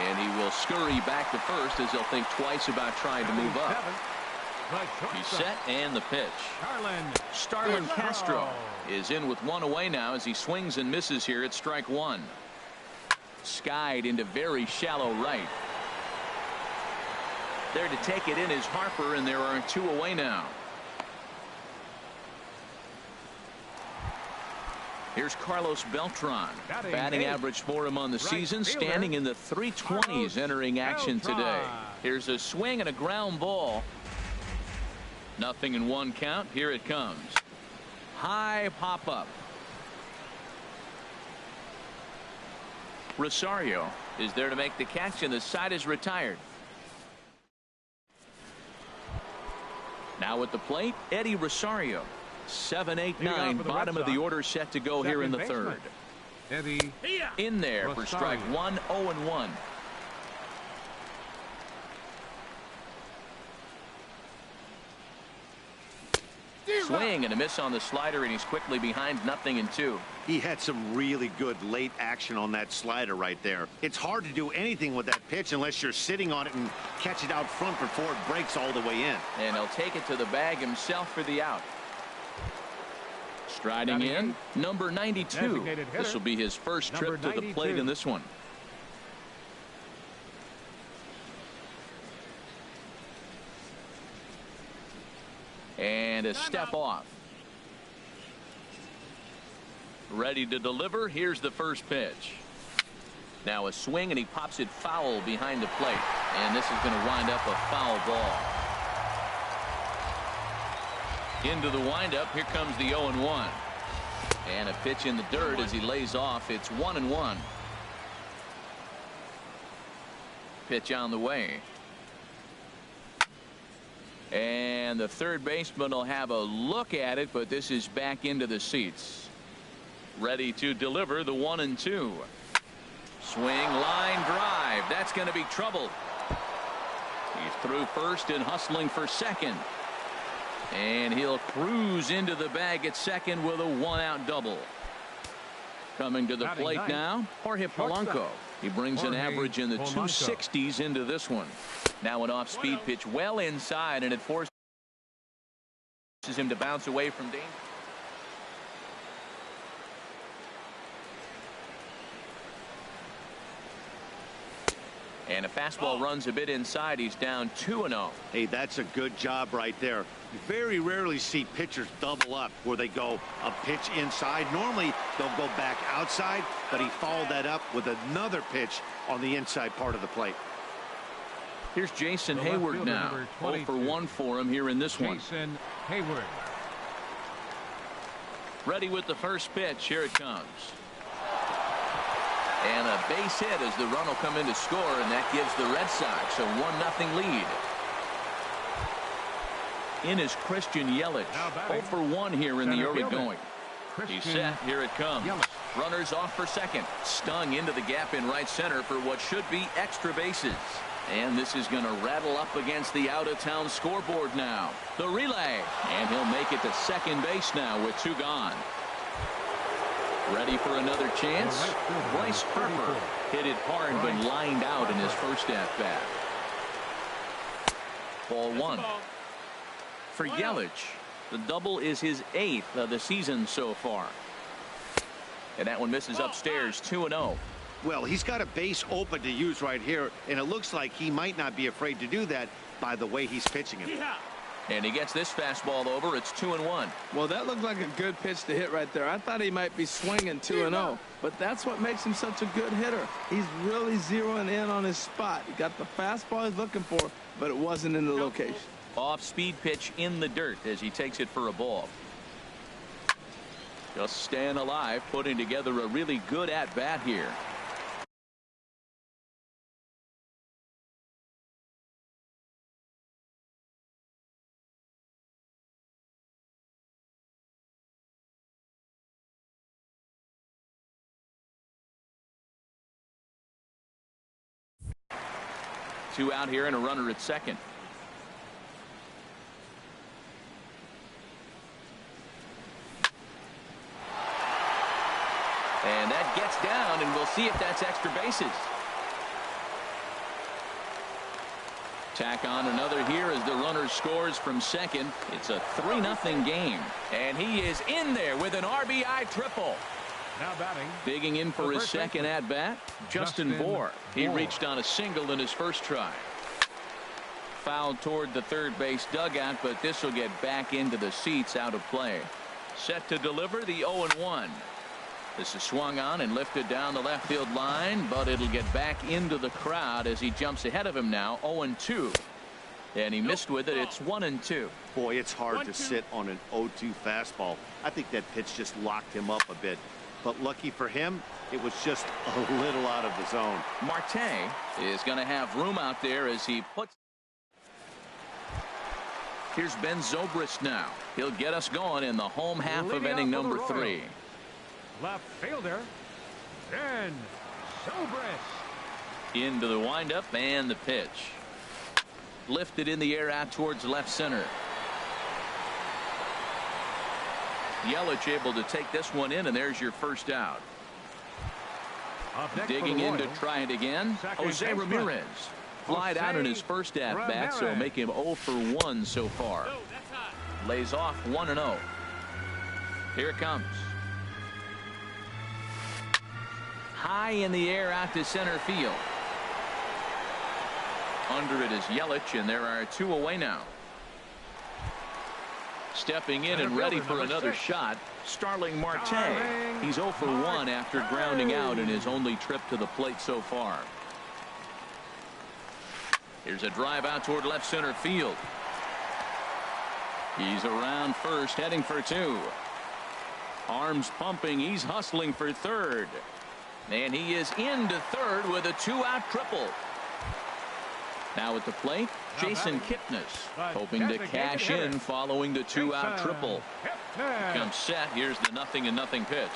And he will scurry back to first as he'll think twice about trying to move up. He's set, and the pitch. Starlin Castro is in with one away now as he swings and misses here at strike one. Skied into very shallow right. There to take it in is Harper, and there are two away now. Here's Carlos Beltran. Batting average for him on the season standing in the 320s entering action today. Here's a swing and a ground ball. Nothing in one count. Here it comes. High pop up. Rosario is there to make the catch, and the side is retired. Now at the plate, Eddie Rosario. 7, 8, 9, bottom of the order set to go here in the third. Eddie in there for strike one, 0-1. Swing and a miss on the slider, and he's quickly behind 0-2. He had some really good late action on that slider right there. It's hard to do anything with that pitch unless you're sitting on it and catch it out front before it breaks all the way in. And he'll take it to the bag himself for the out. Striding in, number 92. This will be his first trip to the plate in this one. And a step off. Ready to deliver. Here's the first pitch. Now a swing, and he pops it foul behind the plate. And this is going to wind up a foul ball. Into the windup. Here comes the 0-1. And a pitch in the dirt as he lays off. It's 1-1. Pitch on the way. And the third baseman will have a look at it, but this is back into the seats. Ready to deliver the 1-2. Swing, line drive. That's going to be trouble. He's through first and hustling for second. And he'll cruise into the bag at second with a 1-out double. Coming to the plate now, Jorge Polanco. He brings an average in the 260s into this one. Now an off-speed pitch well inside, and it forces him to bounce away from danger. And a fastball runs a bit inside. He's down 2-0. Hey, that's a good job right there. You very rarely see pitchers double up where they go a pitch inside. Normally they'll go back outside, but he followed that up with another pitch on the inside part of the plate. Here's Jason Hayward now. 0 for 1 for him here in this one. Jason Hayward. Ready with the first pitch. Here it comes. And a base hit as the run will come in to score, and that gives the Red Sox a 1-0 lead. In is Christian Yelich. 0 for 1 here in the early going. He's set. Here it comes. Runners off for second. Stung into the gap in right center for what should be extra bases. And this is going to rattle up against the out-of-town scoreboard now. The relay. And he'll make it to second base now with 2 gone. Ready for another chance? Bryce Harper hit it hard but lined out in his first at-bat. Ball 1. For Yelich, the double is his 8th of the season so far. And that one misses upstairs, 2-0. Well, he's got a base open to use right here, and it looks like he might not be afraid to do that by the way he's pitching it. And he gets this fastball over. It's 2-1. Well, that looked like a good pitch to hit right there. I thought he might be swinging 2-0, but that's what makes him such a good hitter. He's really zeroing in on his spot. He got the fastball he's looking for, but it wasn't in the location. Off-speed pitch in the dirt as he takes it for a ball. Just staying alive, putting together a really good at-bat here. Two out here and a runner at second. And that gets down, and we'll see if that's extra bases. Tack on another here as the runner scores from second. It's a 3-0 game. And he is in there with an RBI triple. Now batting. Digging in for his second at-bat, Justin Bohr. He reached on a single in his first try. Fouled toward the third base dugout, but this will get back into the seats, out of play. Set to deliver the 0-1. This is swung on and lifted down the left field line, but it'll get back into the crowd as he jumps ahead of him now, 0-2. And he missed with it. It's 1-2. Boy, it's hard to sit on an 0-2 fastball. I think that pitch just locked him up a bit. But lucky for him, it was just a little out of the zone. Marte is going to have room out there as he puts. Here's Ben Zobrist now. He'll get us going in the home half of inning number 3. Left fielder, Ben Zobrist. Into the windup and the pitch. Lifted in the air out towards left center. Yelich able to take this one in, and there's your first out. Digging in to try it again, Jose Ramirez. Flied out in his first at-bat, so make him 0 for 1 so far. Lays off 1-0. Here it comes. High in the air out to center field. Under it is Yelich, and there are 2 away now. Stepping in and ready for another shot, Starling Marte. He's 0 for 1 after grounding out in his only trip to the plate so far. Here's a drive out toward left center field. He's around first, heading for 2. Arms pumping, he's hustling for third. And he is into third with a 2-out triple. Now at the plate, Jason Kipnis, hoping to cash in following the 2-out triple. Comes set. Here's the 0-0 pitch.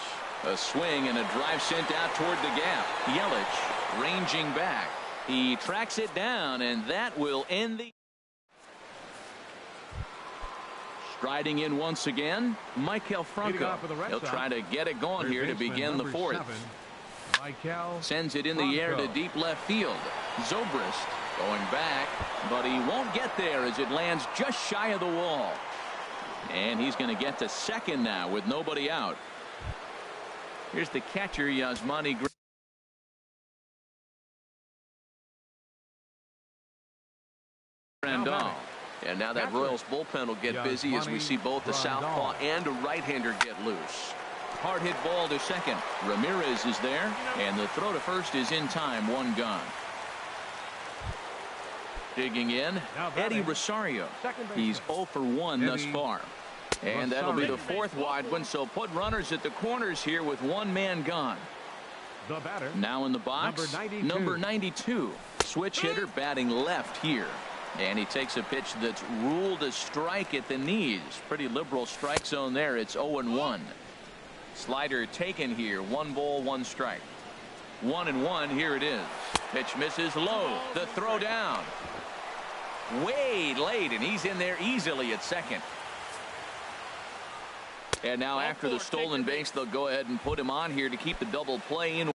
A swing and a drive sent out toward the gap. Yelich ranging back. He tracks it down, and that will end the. Striding in once again, Maikel Franco. He'll try to get it going here to begin the 4th. Sends it in the air to deep left field. Zobrist going back, but he won't get there as it lands just shy of the wall. And he's going to get to second now with nobody out. Here's the catcher, Yasmani Grandal. And now that Royals bullpen will get busy as we see both the southpaw and a right-hander get loose. Hard hit ball to second. Ramirez is there, and the throw to first is in time. 1 gone. Digging in, Eddie Rosario. He's 0 for 1 thus far. And that'll be the 4th wide one, so put runners at the corners here with 1 man gone. Now in the box, number 92. Switch hitter batting left here. And he takes a pitch that's ruled a strike at the knees. Pretty liberal strike zone there. It's 0-1. Slider taken here. 1 ball, 1 strike. 1-1. Here it is. Pitch misses low. The throw down. Way late, and he's in there easily at second. And now after the stolen base, they'll go ahead and put him on here to keep the double play in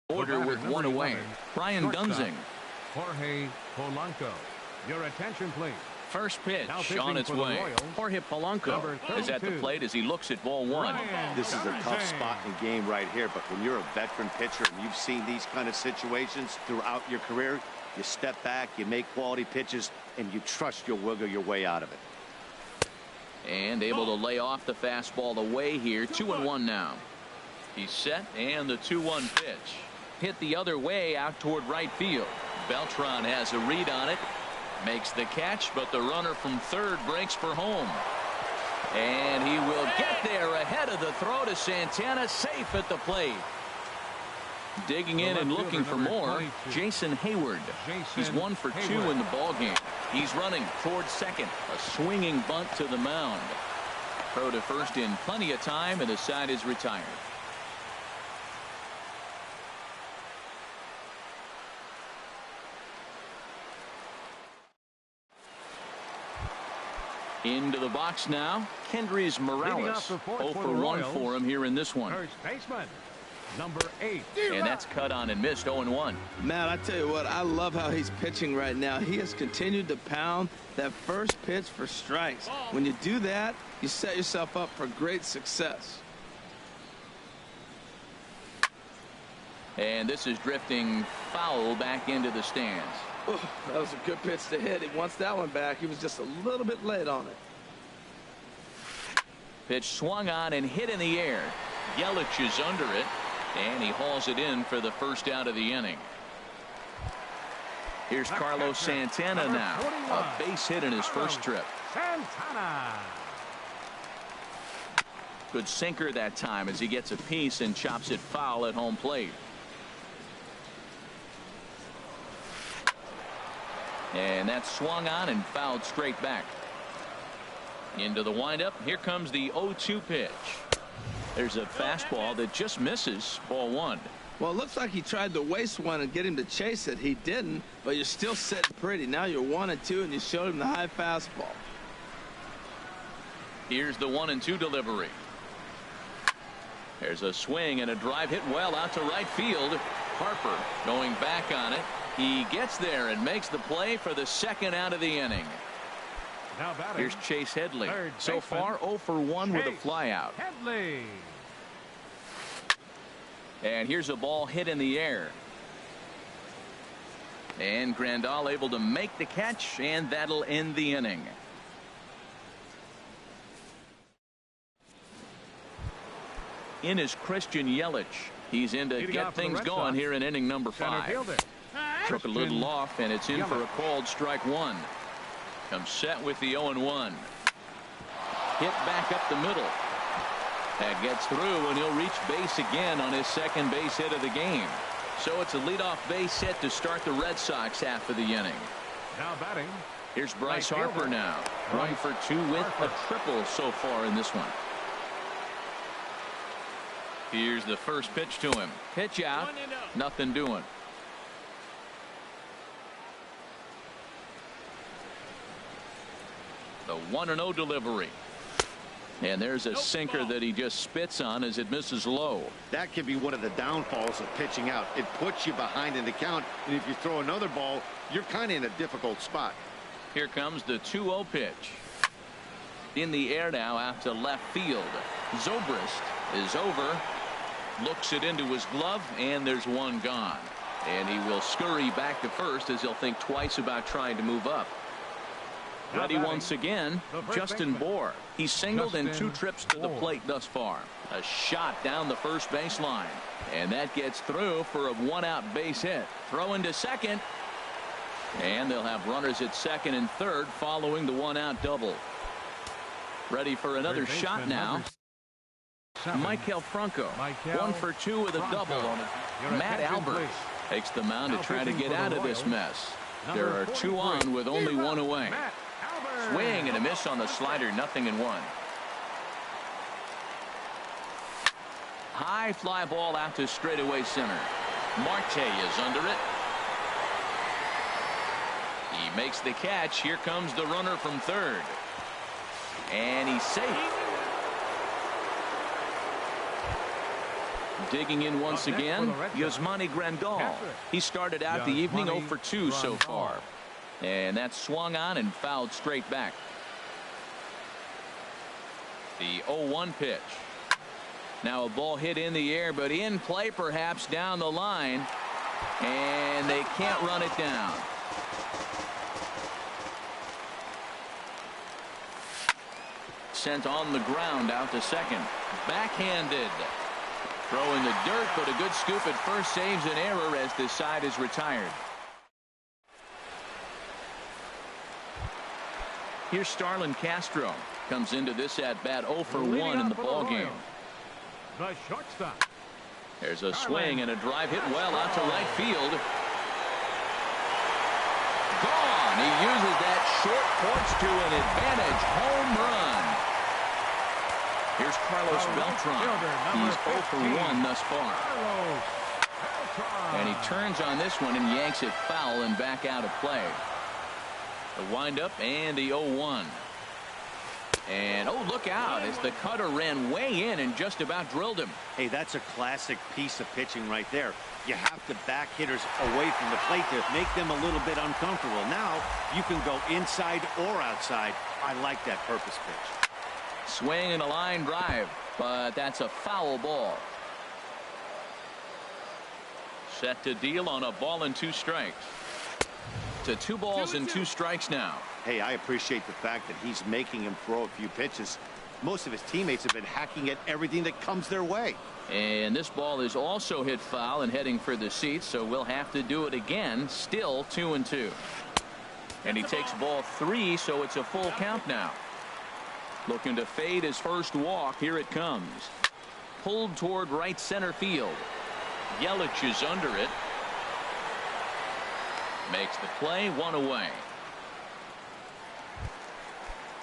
order with 1 away. Brian Dunsing. Jorge Polanco. Your attention, please. First pitch on its way. Jorge Polanco is at the plate as he looks at ball one. This is a tough spot in the game right here, but when you're a veteran pitcher and you've seen these kind of situations throughout your career, you step back, you make quality pitches, and you trust you'll wiggle your way out of it. And able to lay off the fastball away here. 2-1 now. He's set, and the 2-1 pitch. Hit the other way out toward right field. Beltran has a read on it. Makes the catch, but the runner from third breaks for home. And he will get there ahead of the throw to Santana, safe at the plate. Digging in and looking for more, Jason Hayward. He's 1 for 2 in the ballgame. He's running towards second. A swinging bunt to the mound. Throw to first in plenty of time, and the side is retired. Into the box now, Kendrys Morales. 0 for 1 for him here in this one. First baseman, number 8. And that's cut on and missed. 0-1. Man, I tell you what, I love how he's pitching right now. He has continued to pound that first pitch for strikes. When you do that, you set yourself up for great success. And this is drifting foul back into the stands. Ooh, that was a good pitch to hit. He wants that one back. He was just a little bit late on it. Pitch swung on and hit in the air. Yelich is under it, and he hauls it in for the first out of the inning. Here's Carlos Santana now. A base hit in his first trip. Santana. Good sinker that time as he gets a piece and chops it foul at home plate. And that's swung on and fouled straight back. Into the windup. Here comes the 0-2 pitch. There's a fastball that just misses. Ball one. Well, it looks like he tried to waste one and get him to chase it. He didn't, but you're still sitting pretty. Now you're 1-2, and you showed him the high fastball. Here's the 1-2 delivery. There's a swing and a drive hit well out to right field. Harper going back on it. He gets there and makes the play for the second out of the inning. Now batting, here's Chase Headley. So baseman, far 0 for 1 with a flyout. Headley. And here's a ball hit in the air. And Grandal able to make the catch, and that'll end the inning. In is Christian Yelich. He's in to get things going here in inning number 5. Took a little off, and it's in for a called strike one. Comes set with the 0-1. Hit back up the middle. That gets through, and he'll reach base again on his second base hit of the game. So it's a leadoff base hit to start the Red Sox half of the inning. Now batting. Here's Bryce Harper now. 1 for 2 with a triple so far in this one. Here's the first pitch to him. Pitch out. Nothing doing. The 1-0 delivery. And there's a sinker that he just spits on as it misses low. That can be one of the downfalls of pitching out. It puts you behind in the count, and if you throw another ball, you're kind of in a difficult spot. Here comes the 2-0 pitch. In the air now out to left field. Zobrist is over. Looks it into his glove, and there's one gone. And he will scurry back to first as he'll think twice about trying to move up. Ready once again, Justin Bour. He's singled in 2 trips to the plate thus far. A shot down the first baseline. And that gets through for a 1-out base hit. Throw into second. And they'll have runners at second and third following the 1-out double. Ready for another shot now. Maikel Franco. 1 for 2 with a double on it. Matt Albert takes the mound to try to get out of this mess. There are 2 on with only 1 away. Swing and a miss on the slider. 0-1. High fly ball out to straightaway center. Marte is under it. He makes the catch. Here comes the runner from third. And he's safe. Digging in once again, Yasmani Grandal. He started out the evening 0 for 2 so far. And that's swung on and fouled straight back. The 0-1 pitch. Now a ball hit in the air, but in play perhaps down the line. And they can't run it down. Sent on the ground out to second. Backhanded. Throw in the dirt, but a good scoop at first saves an error as this side is retired. Here's Starlin Castro. Comes into this at bat 0 for 1 in the ball game. The shortstop. There's a swing and a drive hit well out to right field. Gone. He uses that short porch to an advantage home run. Here's Carlos Beltran. He's 0 for 1 thus far. And he turns on this one and yanks it foul and back out of play. The windup and the 0-1. And oh, look out as the cutter ran way in and just about drilled him. Hey, that's a classic piece of pitching right there. You have to back hitters away from the plate to make them a little bit uncomfortable. Now you can go inside or outside. I like that purpose pitch. Swing and a line drive, but that's a foul ball. Set to deal on a ball and 2 strikes. To 2 balls and 2 strikes now. Hey, I appreciate the fact that he's making him throw a few pitches. Most of his teammates have been hacking at everything that comes their way. And this ball is also hit foul and heading for the seats, so we'll have to do it again. Still 2-2. And he takes ball 3, so it's a full count now. Looking to fade his first walk. Here it comes. Pulled toward right center field. Yelich is under it. Makes the play, 1 away.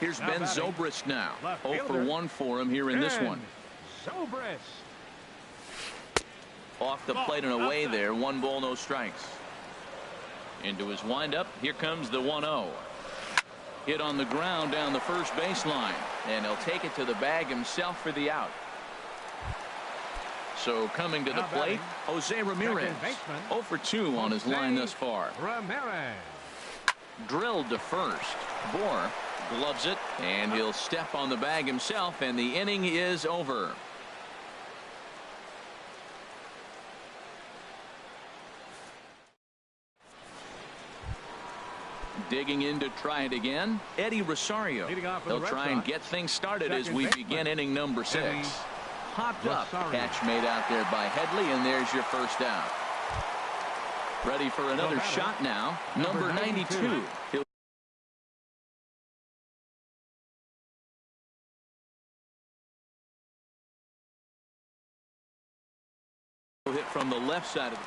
Here's Ben Zobrist now. 0 for 1 for him here in this one. Zobrist. Off the plate and away there. 1 ball, no strikes. Into his windup. Here comes the 1-0. Hit on the ground down the first baseline. And he'll take it to the bag himself for the out. So coming to the plate, Jose Ramirez. 0 for 2 on his line thus far. Ramirez. Drilled to first. Bohr gloves it, and he'll step on the bag himself, and the inning is over. Digging in to try it again, Eddie Rosario. He'll try and get things started as we begin inning number 6. Popped up, catch made out there by Headley, and there's your first out. Ready for another shot now, number 92. Hit from the left side of the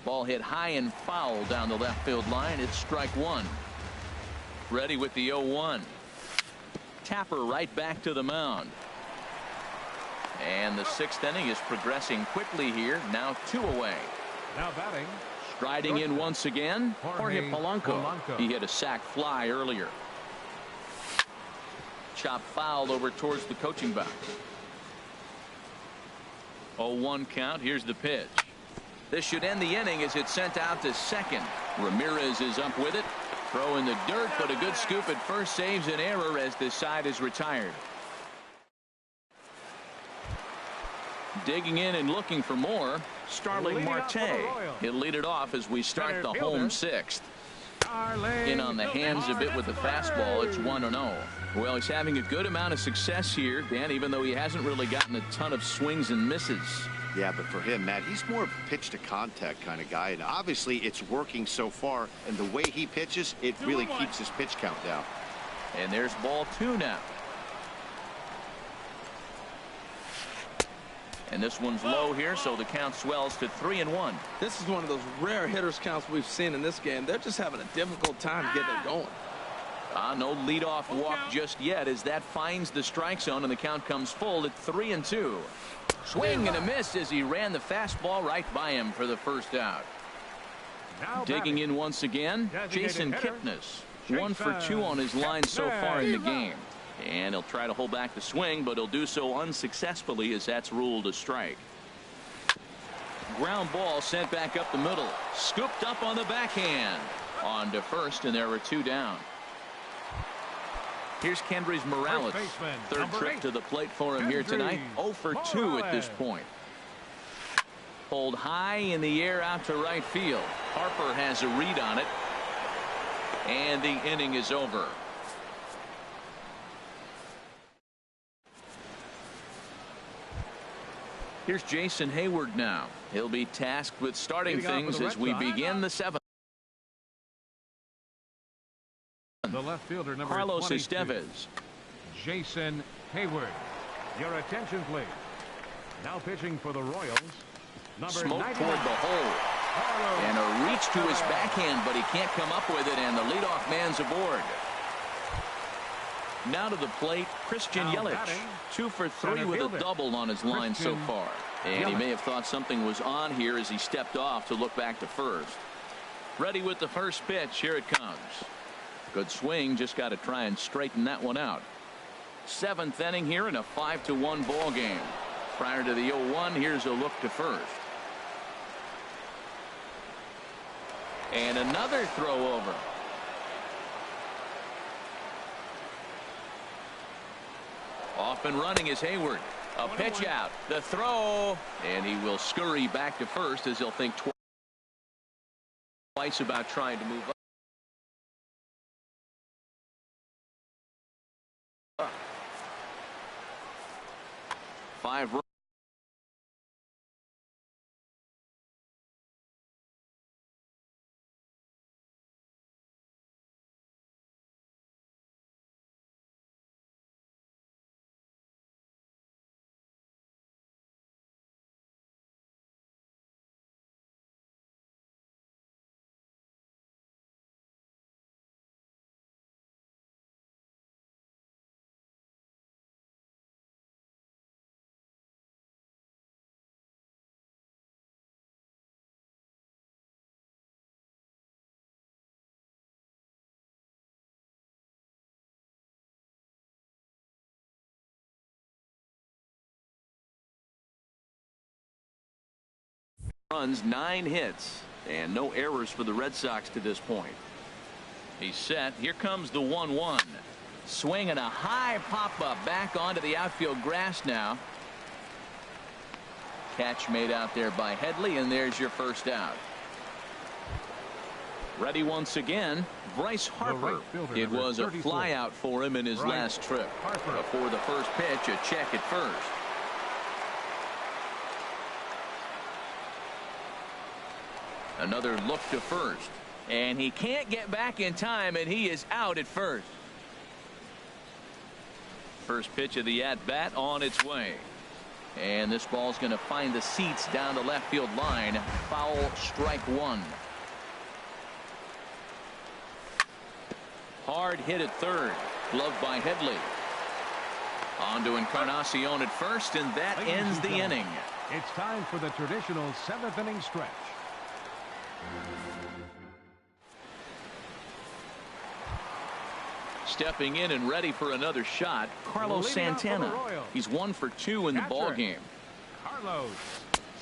ball hit high and foul down the left field line. It's strike 1. Ready with the 0-1. Tapper right back to the mound. And the 6th inning is progressing quickly here. Now 2 away. Now batting. Striding in once again, Jorge Polanco. He hit a sac fly earlier. Chop foul over towards the coaching box. 0-1 count. Here's the pitch. This should end the inning as it's sent out to second. Ramirez is up with it. Throw in the dirt, but a good scoop at first saves an error as this side is retired. Digging in and looking for more, Starling Marte. He'll lead it off as we start the home 6th. In on the hands a bit with the fastball. It's 1-0. Well, he's having a good amount of success here, Dan, even though he hasn't really gotten a ton of swings and misses. Yeah, but for him, Matt, he's more of a pitch to contact kind of guy, and obviously it's working so far, and the way he pitches, it really keeps his pitch count down. And there's ball 2 now. And this one's low here, so the count swells to 3-1. This is one of those rare hitters counts we've seen in this game. They're just having a difficult time getting it going. No leadoff walk just yet as that finds the strike zone, and the count comes full at 3-2. Swing and a miss as he ran the fastball right by him for the first out. Digging in once again, Jason Kipnis. 1 for 2 on his line so far in the game. And he'll try to hold back the swing, but he'll do so unsuccessfully as that's ruled a strike. Ground ball sent back up the middle. Scooped up on the backhand. On to first, and there were 2 down. Here's Kendrys Morales. Third trip to the plate for him here tonight. 0 for 2 at this point. Pulled high in the air out to right field. Harper has a read on it. And the inning is over. Here's Jason Hayward now. He'll be tasked with starting things as we begin the 7th. The left fielder, number Carlos 22, Estevez. Jason Hayward. Your attention, please. Now pitching for the Royals, number Smoke 99. toward the hole. And a reach to his backhand, but he can't come up with it, and the leadoff man's aboard. Now to the plate, Christian Yelich. 2 for 3 with a double on his line so far. And he may have thought something was on here as he stepped off to look back to first. Ready with the first pitch. Here it comes. Good swing. Just got to try and straighten that one out. 7th inning here in a 5-1 ball game. Prior to the 0-1, here's a look to first. And another throw over. Off and running is Hayward. A pitch out. The throw. And he will scurry back to first as he'll think twice about trying to move up. 5 runs. Runs, 9 hits, and no errors for the Red Sox to this point. He's set. Here comes the 1-1. Swing and a high pop-up back onto the outfield grass now. Catch made out there by Headley, and there's your first out. Ready once again, Bryce Harper. It was a fly out for him in his last trip. Before the first pitch, a check at first. Another look to first, and he can't get back in time, and he is out at first. First pitch of the at-bat on its way, and this ball's going to find the seats down the left field line. Foul, strike 1. Hard hit at third, gloved by Headley. On to Encarnacion at first, and that ends the inning. It's time for the traditional 7th inning stretch. Stepping in and ready for another shot, Carlos Santana. He's 1 for 2 in the ball game. Carlos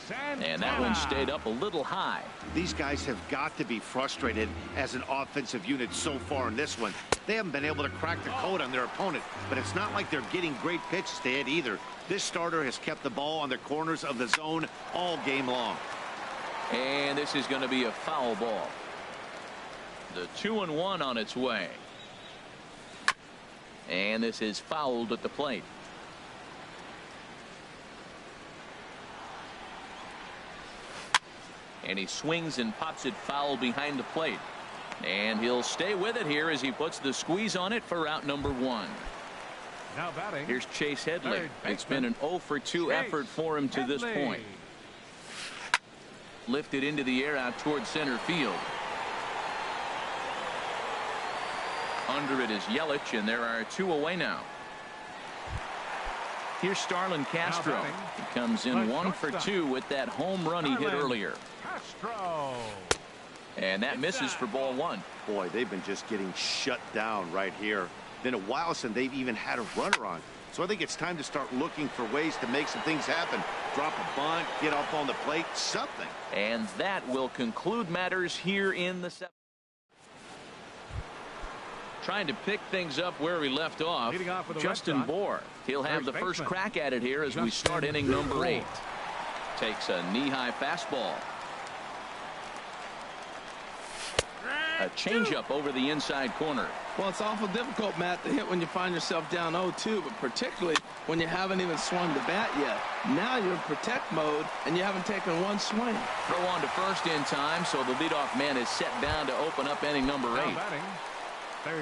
Santana. And that one stayed up a little high. These guys have got to be frustrated as an offensive unit so far in this one. They haven't been able to crack the code on their opponent, but it's not like they're getting great pitches to hit either. This starter has kept the ball on the corners of the zone all game long. And this is going to be a foul ball. The 2-1 on its way. And this is fouled at the plate. And he swings and pops it foul behind the plate. And he'll stay with it here as he puts the squeeze on it for out number 1. Now batting. Here's Chase Headley. It's been an 0 for 2 effort for him to this point. Lifted into the air out towards center field. Under it is Yelich, and there are 2 away now. Here's Starlin Castro. He comes in 1 for 2 with that home run he hit earlier. Castro. And that misses for ball 1. Boy, they've been just getting shut down right here. than a while since they've even had a runner on. So I think it's time to start looking for ways to make some things happen. Drop a bunt, get up on the plate, something. And that will conclude matters here in the seventh. Trying to pick things up where we left off, Justin Bohr. He'll have the first crack at it here as we start inning number 8. Takes a knee-high fastball. A changeup over the inside corner. Well, it's awful difficult, Matt, to hit when you find yourself down 0-2, but particularly when you haven't even swung the bat yet. Now you're in protect mode, and you haven't taken one swing. Throw on to first in time, so the leadoff man is set down to open up inning number 8.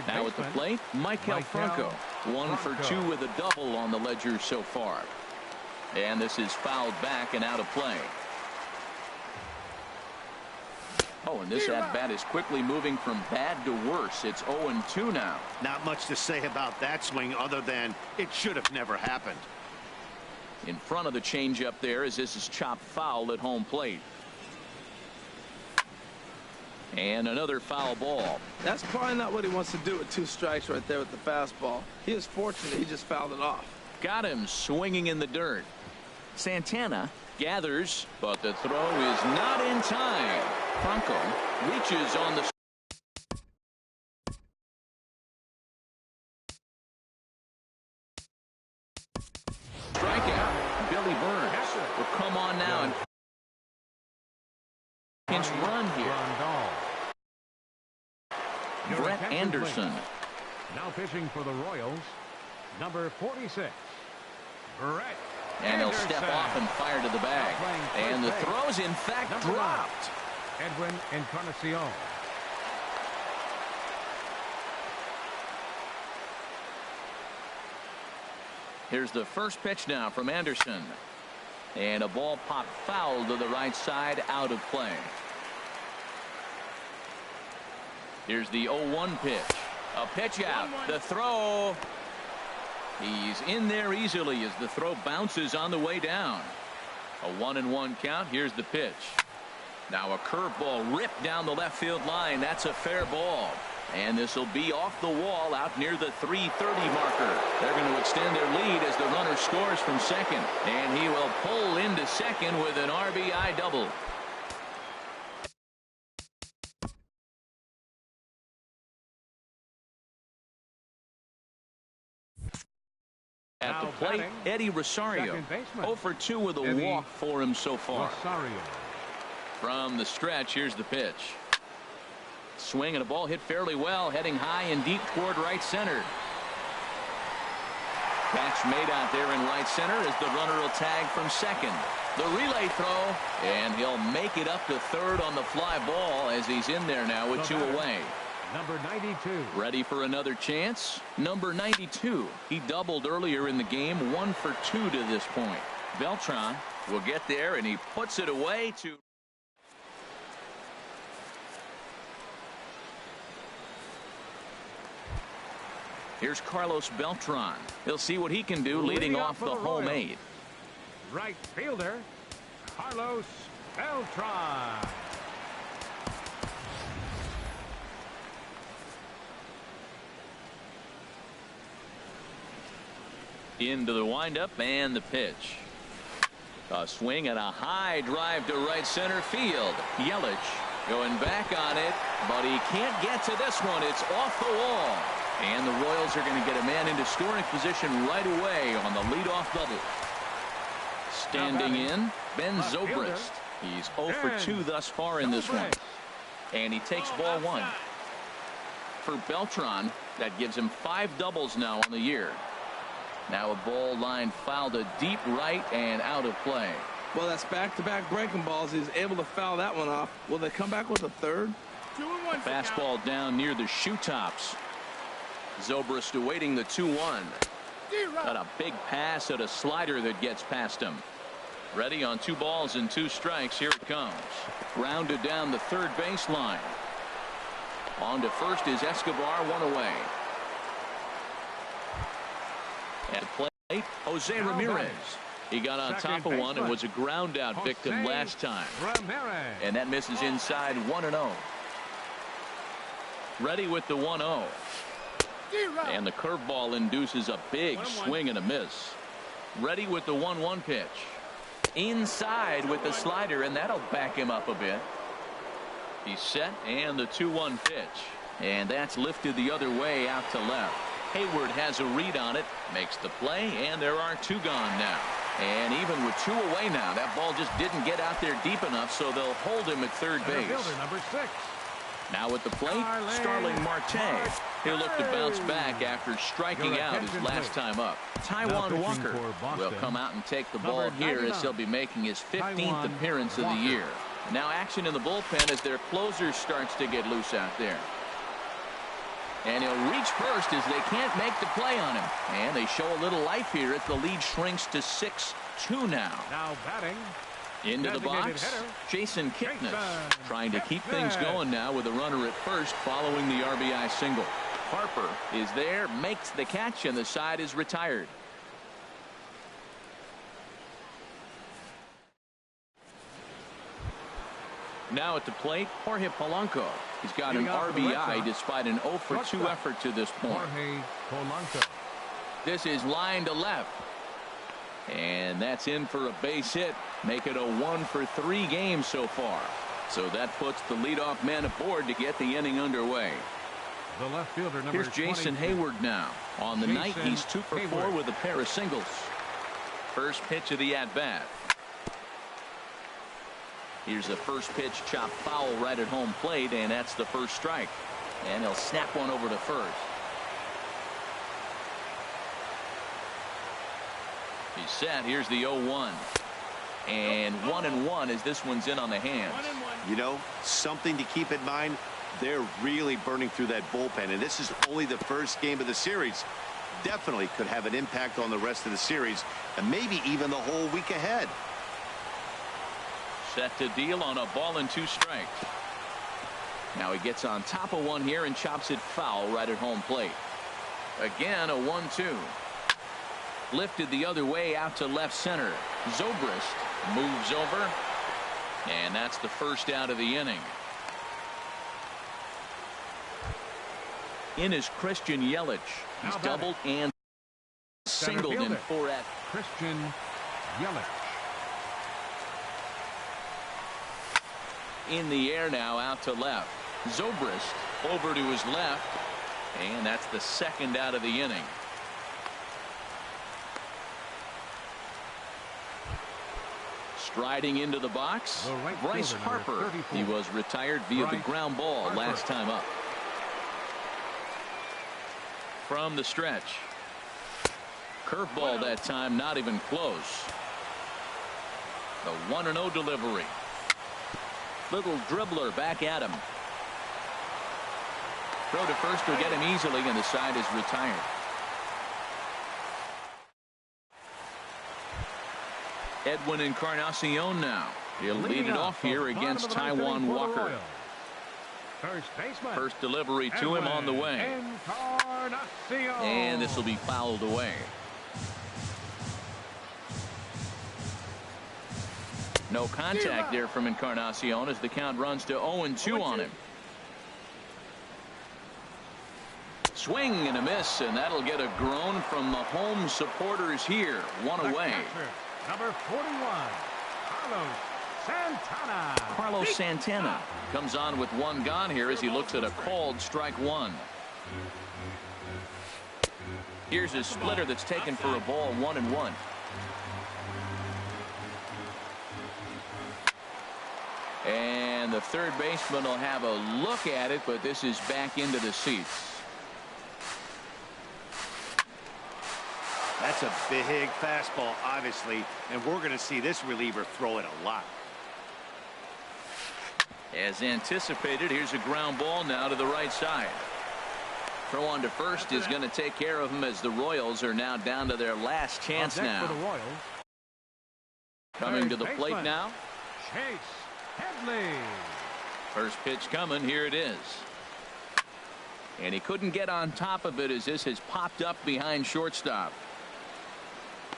Now at the plate, Michael Franco. 1 for 2 with a double on the ledger so far. And this is fouled back and out of play. Oh, and this at-bat is quickly moving from bad to worse. It's 0-2 now. Not much to say about that swing other than it should have never happened. In front of the changeup there as this is chopped foul at home plate. And another foul ball. That's probably not what he wants to do with 2 strikes right there with the fastball. He is fortunate he just fouled it off. Got him swinging in the dirt. Santana gathers, but the throw is not in time. Franco reaches on the strikeout. Billy Burns will come on now and pinch run here. Brett Anderson. Now pitching for the Royals, number 46, Brett. And he'll step off and fire to the bag. And the throw's in fact dropped. Edwin2333. Here's the first pitch now from Anderson. And a ball popped foul to the right side, out of play. Here's the 0-1 pitch. A pitch out. The throw. He's in there easily as the throw bounces on the way down. A 1-1 count. Here's the pitch. Now a curveball ripped down the left field line. That's a fair ball. And this will be off the wall out near the 330 marker. They're going to extend their lead as the runner scores from second. And he will pull into second with an RBI double. At the plate, Eddie Rosario. 0 for 2 with a walk for him so far. From the stretch, here's the pitch. Swing and a ball hit fairly well, heading high and deep toward right center. Catch made out there in right center as the runner will tag from second. The relay throw, and he'll make it up to third on the fly ball as he's in there now with 2 away. Number 92. Ready for another chance? Number 92. He doubled earlier in the game, 1 for 2 to this point. Beltran will get there, and he puts it away to. Here's Carlos Beltran. He'll see what he can do leading off the home 8. Right fielder, Carlos Beltran. Into the windup and the pitch. A swing and a high drive to right center field. Yelich going back on it, but he can't get to this one. It's off the wall. And the Royals are going to get a man into scoring position right away on the leadoff double. Standing in, Ben Zobrist. He's 0 for 2 thus far in this one. And he takes ball 1. For Beltran, that gives him 5 doubles now on the year. Now a ball line fouled to deep right and out of play. Well, that's back-to-back breaking balls. He's able to foul that one off. Will they come back with a third? Fastball down near the shoe tops. Zobrist awaiting the 2-1. Got a big pass at a slider that gets past him. Ready on 2 balls and 2 strikes. Here it comes. Grounded down the third baseline. On to first is Escobar, 1 away. At the plate, Jose Ramirez. He got on top of one and was a ground out victim last time. And that misses inside 1-0. Ready with the 1-0. And the curveball induces a big swing and a miss. Ready with the 1-1 pitch. Inside with the slider, and that'll back him up a bit. He's set, and the 2-1 pitch. And that's lifted the other way out to left. Hayward has a read on it, makes the play, and there are 2 gone now. And even with 2 away now, that ball just didn't get out there deep enough, so they'll hold him at third base. Number 6. Now at the plate, Starling Marte. He'll look to bounce back after striking out his last time up. Taijuan Walker will come out and take the ball here as he'll be making his 15th appearance of the year. Now action in the bullpen as their closer starts to get loose out there. And he'll reach first as they can't make the play on him. And they show a little life here as the lead shrinks to 6-2 now. Now batting. Into the box, Jason Kipnis trying to keep things going now with a runner at first following the RBI single. Harper is there, makes the catch, and the side is retired. Now at the plate, Jorge Polanco. He's got an RBI despite an 0-for-2 effort to this point. Jorge Polanco. This is line to left. And that's in for a base hit. Make it a 1-for-3 game so far. So that puts the leadoff man aboard to get the inning underway. The left fielder, number Here's Jason Hayward now. On the night, he's 2-for-4 with a pair of singles. First pitch of the at-bat. Here's the first pitch, chopped foul right at home plate, and that's the first strike. And he'll snap one over to first. He's set. Here's the 0-1. And 1-1 as this one's in on the hands. You know, something to keep in mind. They're really burning through that bullpen, and this is only the first game of the series. Definitely could have an impact on the rest of the series and maybe even the whole week ahead. Set to deal on a ball and 2 strikes. Now he gets on top of one here and chops it foul right at home plate. Again, a 1-2. Lifted the other way out to left center. Zobrist moves over, and that's the first out of the inning. In is Christian Yelich. He's doubled and singled in 4 at Christian Yelich. In the air now out to left. Zobrist over to his left, and that's the second out of the inning. Striding into the box, Bryce Harper. He was retired via the ground ball last time up. From the stretch. Curveball that time, not even close. The 1-0 delivery. Little dribbler back at him. Throw to first will get him easily, and the side is retired. Edwin Encarnacion now. He'll lead it off here against Taijuan Walker. First delivery to him on the way. And this will be fouled away. No contact there from Encarnacion as the count runs to 0-2 on him. Swing and a miss, and that'll get a groan from the home supporters here. One away. Number 41, Carlos Santana. Carlos Santana comes on with 1 gone here as he looks at a called strike 1. Here's his splitter that's taken for a ball, 1-1. And the third baseman will have a look at it, but this is back into the seats. That's a big fastball, obviously, and we're going to see this reliever throw it a lot. As anticipated, here's a ground ball now to the right side. Throw on to first is going to take care of him as the Royals are now down to their last chance now. Coming to the plate now. Chase Headley. First pitch coming. Here it is. And he couldn't get on top of it as this has popped up behind shortstop.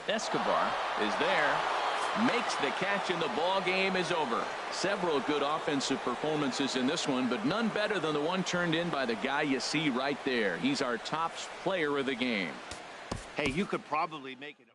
Escobar is there. makes the catch, and the ball game is over. Several good offensive performances in this one, but none better than the one turned in by the guy you see right there. He's our top player of the game. Hey, you could probably make it.